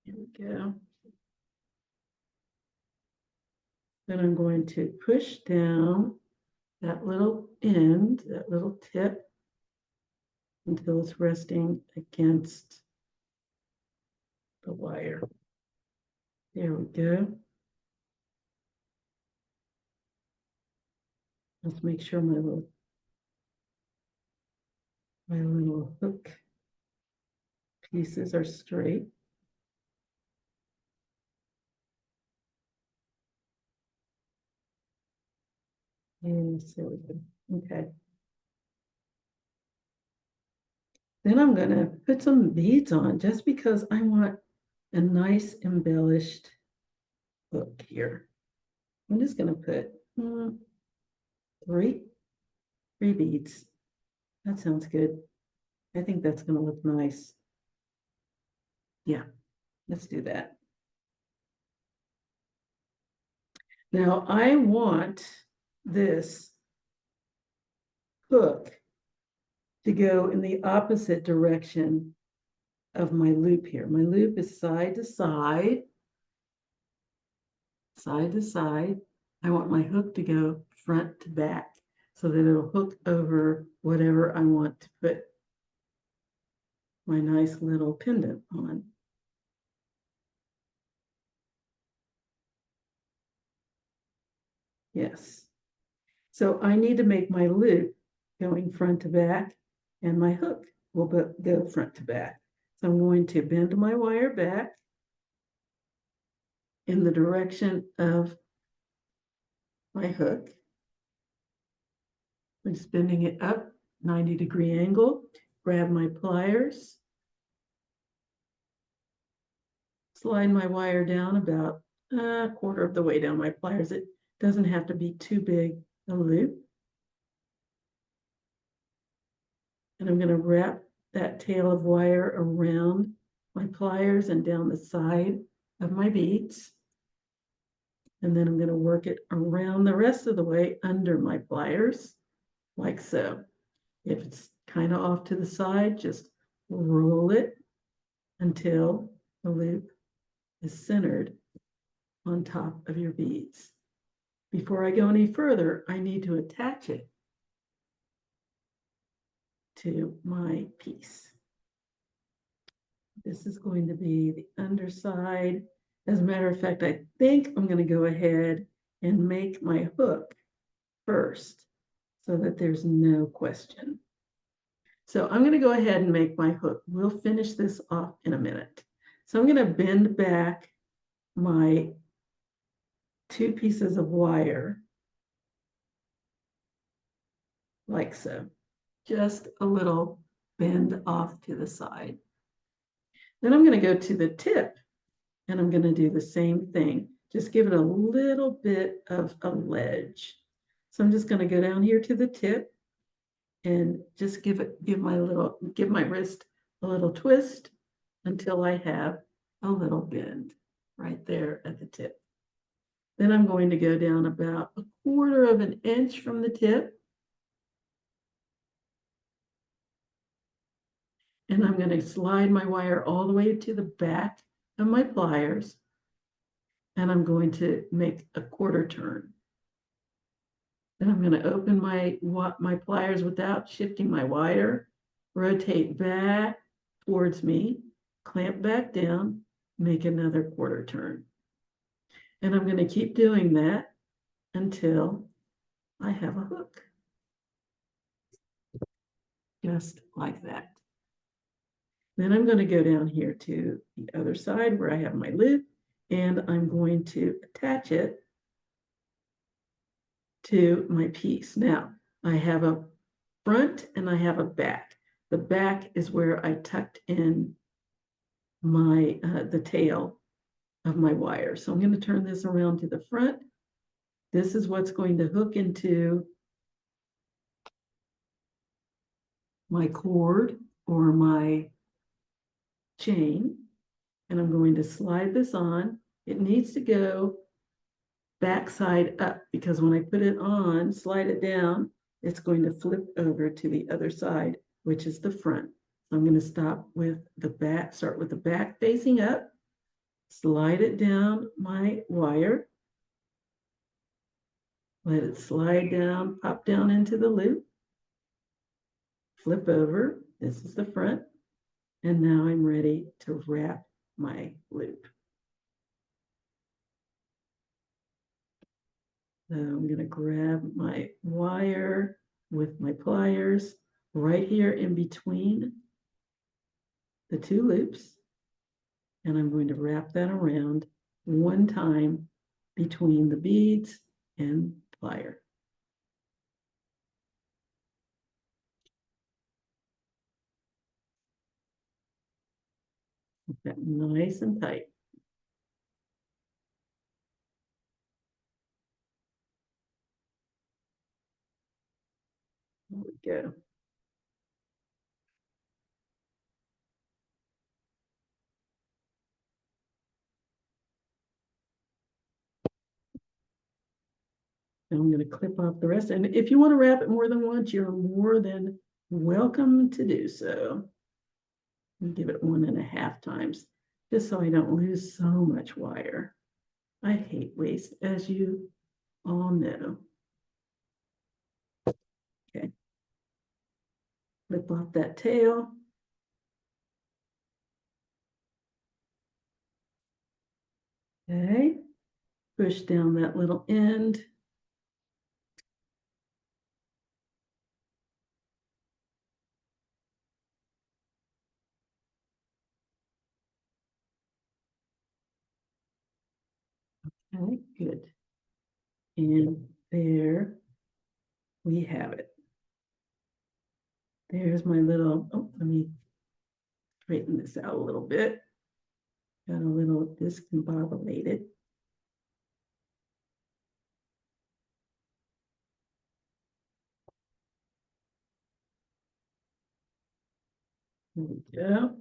S1: Here we go. Then I'm going to push down that little end, that little tip, until it's resting against the wire. There we go. Let's make sure my little hook pieces are straight. Yes, there we go. Okay. Then I'm going to put some beads on just because I want a nice embellished hook here. I'm just going to put three beads. That sounds good. I think that's going to look nice. Yeah, let's do that. Now I want this hook to go in the opposite direction of my loop here. My loop is side to side, side to side. I want my hook to go front to back so that it'll hook over whatever I want to put my nice little pendant on. Yes. So I need to make my loop going front to back, and my hook will go front to back. So I'm going to bend my wire back in the direction of my hook. I'm spinning it up 90-degree angle, grab my pliers, slide my wire down about a quarter of the way down my pliers. It doesn't have to be too big a loop. And I'm going to wrap that tail of wire around my pliers and down the side of my beads. And then I'm going to work it around the rest of the way under my pliers, like so. If it's kind of off to the side, just roll it until the loop is centered on top of your beads. Before I go any further, I need to attach it to my piece. This is going to be the underside. As a matter of fact, I think I'm going to go ahead and make my hook first so that there's no question. So I'm going to go ahead and make my hook. We'll finish this off in a minute. So I'm going to bend back my two pieces of wire like so. Just a little bend off to the side. Then I'm going to go to the tip and I'm going to do the same thing. Just give it a little bit of a ledge. So I'm just going to go down here to the tip and just give my wrist a little twist until I have a little bend right there at the tip. Then I'm going to go down about a quarter of an inch from the tip. And I'm going to slide my wire all the way to the back of my pliers. And I'm going to make a quarter turn. Then I'm going to open my pliers without shifting my wire, rotate back towards me, clamp back down, make another quarter turn. And I'm going to keep doing that until I have a hook. Just like that. Then I'm going to go down here to the other side where I have my loop, and I'm going to attach it to my piece. Now, I have a front and I have a back. The back is where I tucked in my the tail of my wire. So I'm going to turn this around to the front. This is what's going to hook into my cord or my chain. And I'm going to slide this on. It needs to go backside up because when I put it on, slide it down, it's going to flip over to the other side, which is the front. So I'm going to start with the back facing up, slide it down my wire, Let it slide down, pop down into the loop. Flip over. This is the front. And now I'm ready to wrap my loop. So I'm going to grab my wire with my pliers right here in between the two loops. And I'm going to wrap that around one time between the beads and plier. Keep that nice and tight. There we go. And I'm going to clip off the rest. And if you want to wrap it more than once, you're more than welcome to do so. And give it 1.5 times, just so I don't lose so much wire. I hate waste, as you all know. Okay. Flip off that tail. Okay. Push down that little end. Okay, good. And there we have it. There's my little, oh, let me straighten this out a little bit. Got a little discombobulated. There we go.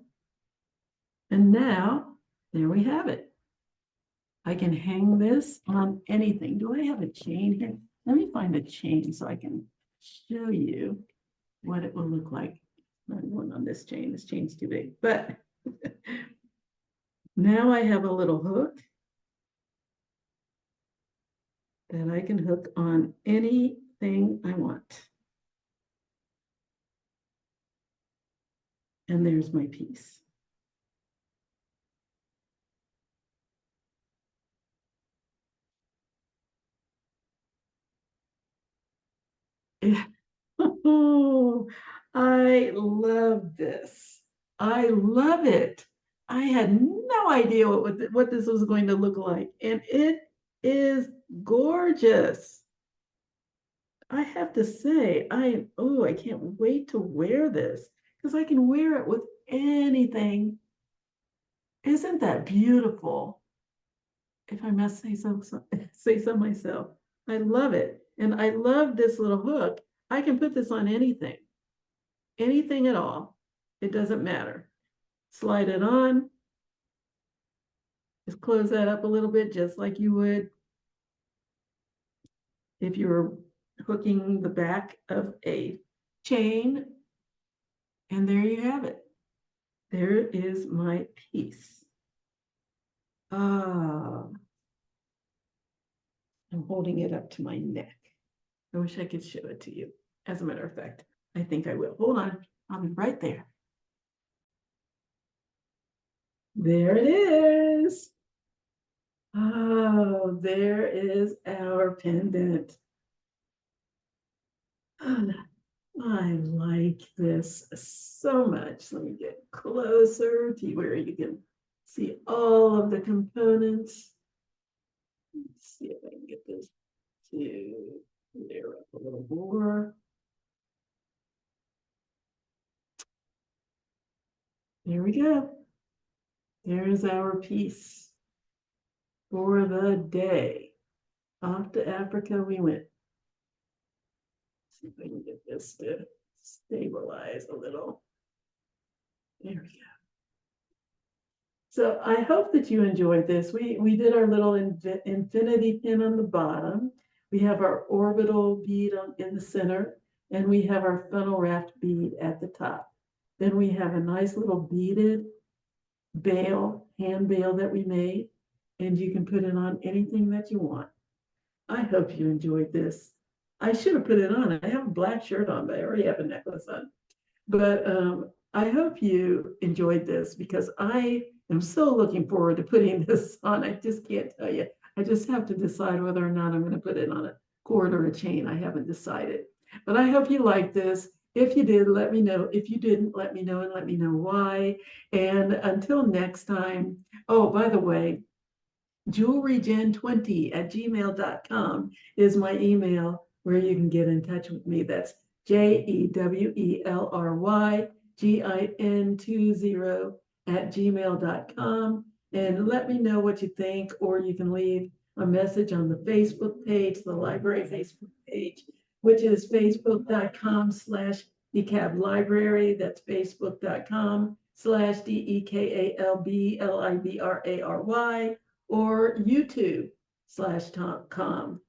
S1: And now, there we have it. I can hang this on anything. Do I have a chain here? Let me find a chain so I can show you what it will look like. Not going on this chain. This chain's too big. But now I have a little hook that I can hook on anything I want. And there's my piece. Oh, I love this. I love it. I had no idea what this was going to look like, and it is gorgeous. I have to say, I can't wait to wear this because I can wear it with anything. Isn't that beautiful? If I must say say so myself. I love it. And I love this little hook. I can put this on anything at all. It doesn't matter. Slide it on. Just close that up a little bit, just like you would if you were hooking the back of a chain. And there you have it. There is my piece. Ah, I'm holding it up to my neck. I wish I could show it to you. As a matter of fact, I think I will. Hold on. I'll be right there. There it is. Oh, there is our pendant. Oh, I like this so much. Let me get closer to where you can see all of the components. Let's see if I can get this to flare up a little more. There we go. There's our piece for the day. Off to Africa we went. See if I can get this to stabilize a little. There we go. So I hope that you enjoyed this. We did our little infinity pin on the bottom. We have our orbital bead in the center, and we have our funnel wrapped bead at the top. Then we have a nice little beaded bail, hand bail that we made, and you can put it on anything that you want. I hope you enjoyed this. I should have put it on. I have a black shirt on, but I already have a necklace on. But I hope you enjoyed this because I am so looking forward to putting this on. I just can't tell you. I just have to decide whether or not I'm going to put it on a cord or a chain. I haven't decided. But I hope you liked this. If you did, let me know. If you didn't, let me know and let me know why. And until next time, oh, by the way, jewelrygen20@gmail.com is my email where you can get in touch with me. That's JEWELRYGIN20@gmail.com. And let me know what you think, or you can leave a message on the Facebook page, the library Facebook page, which is facebook.com/DeKalb Library. That's facebook.com/DEKALBLIBRARY, or YouTube/com,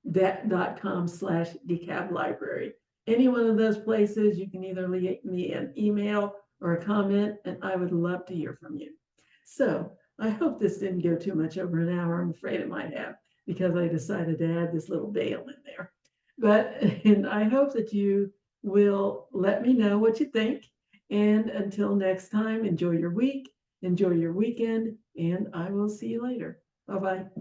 S1: that.com/DeKalb Library. Any one of those places, you can either leave me an email or a comment, and I would love to hear from you. So I hope this didn't go too much over an hour. I'm afraid it might have, because I decided to add this little veil in there. But and I hope that you will let me know what you think. And until next time, enjoy your week, enjoy your weekend, and I will see you later. Bye-bye.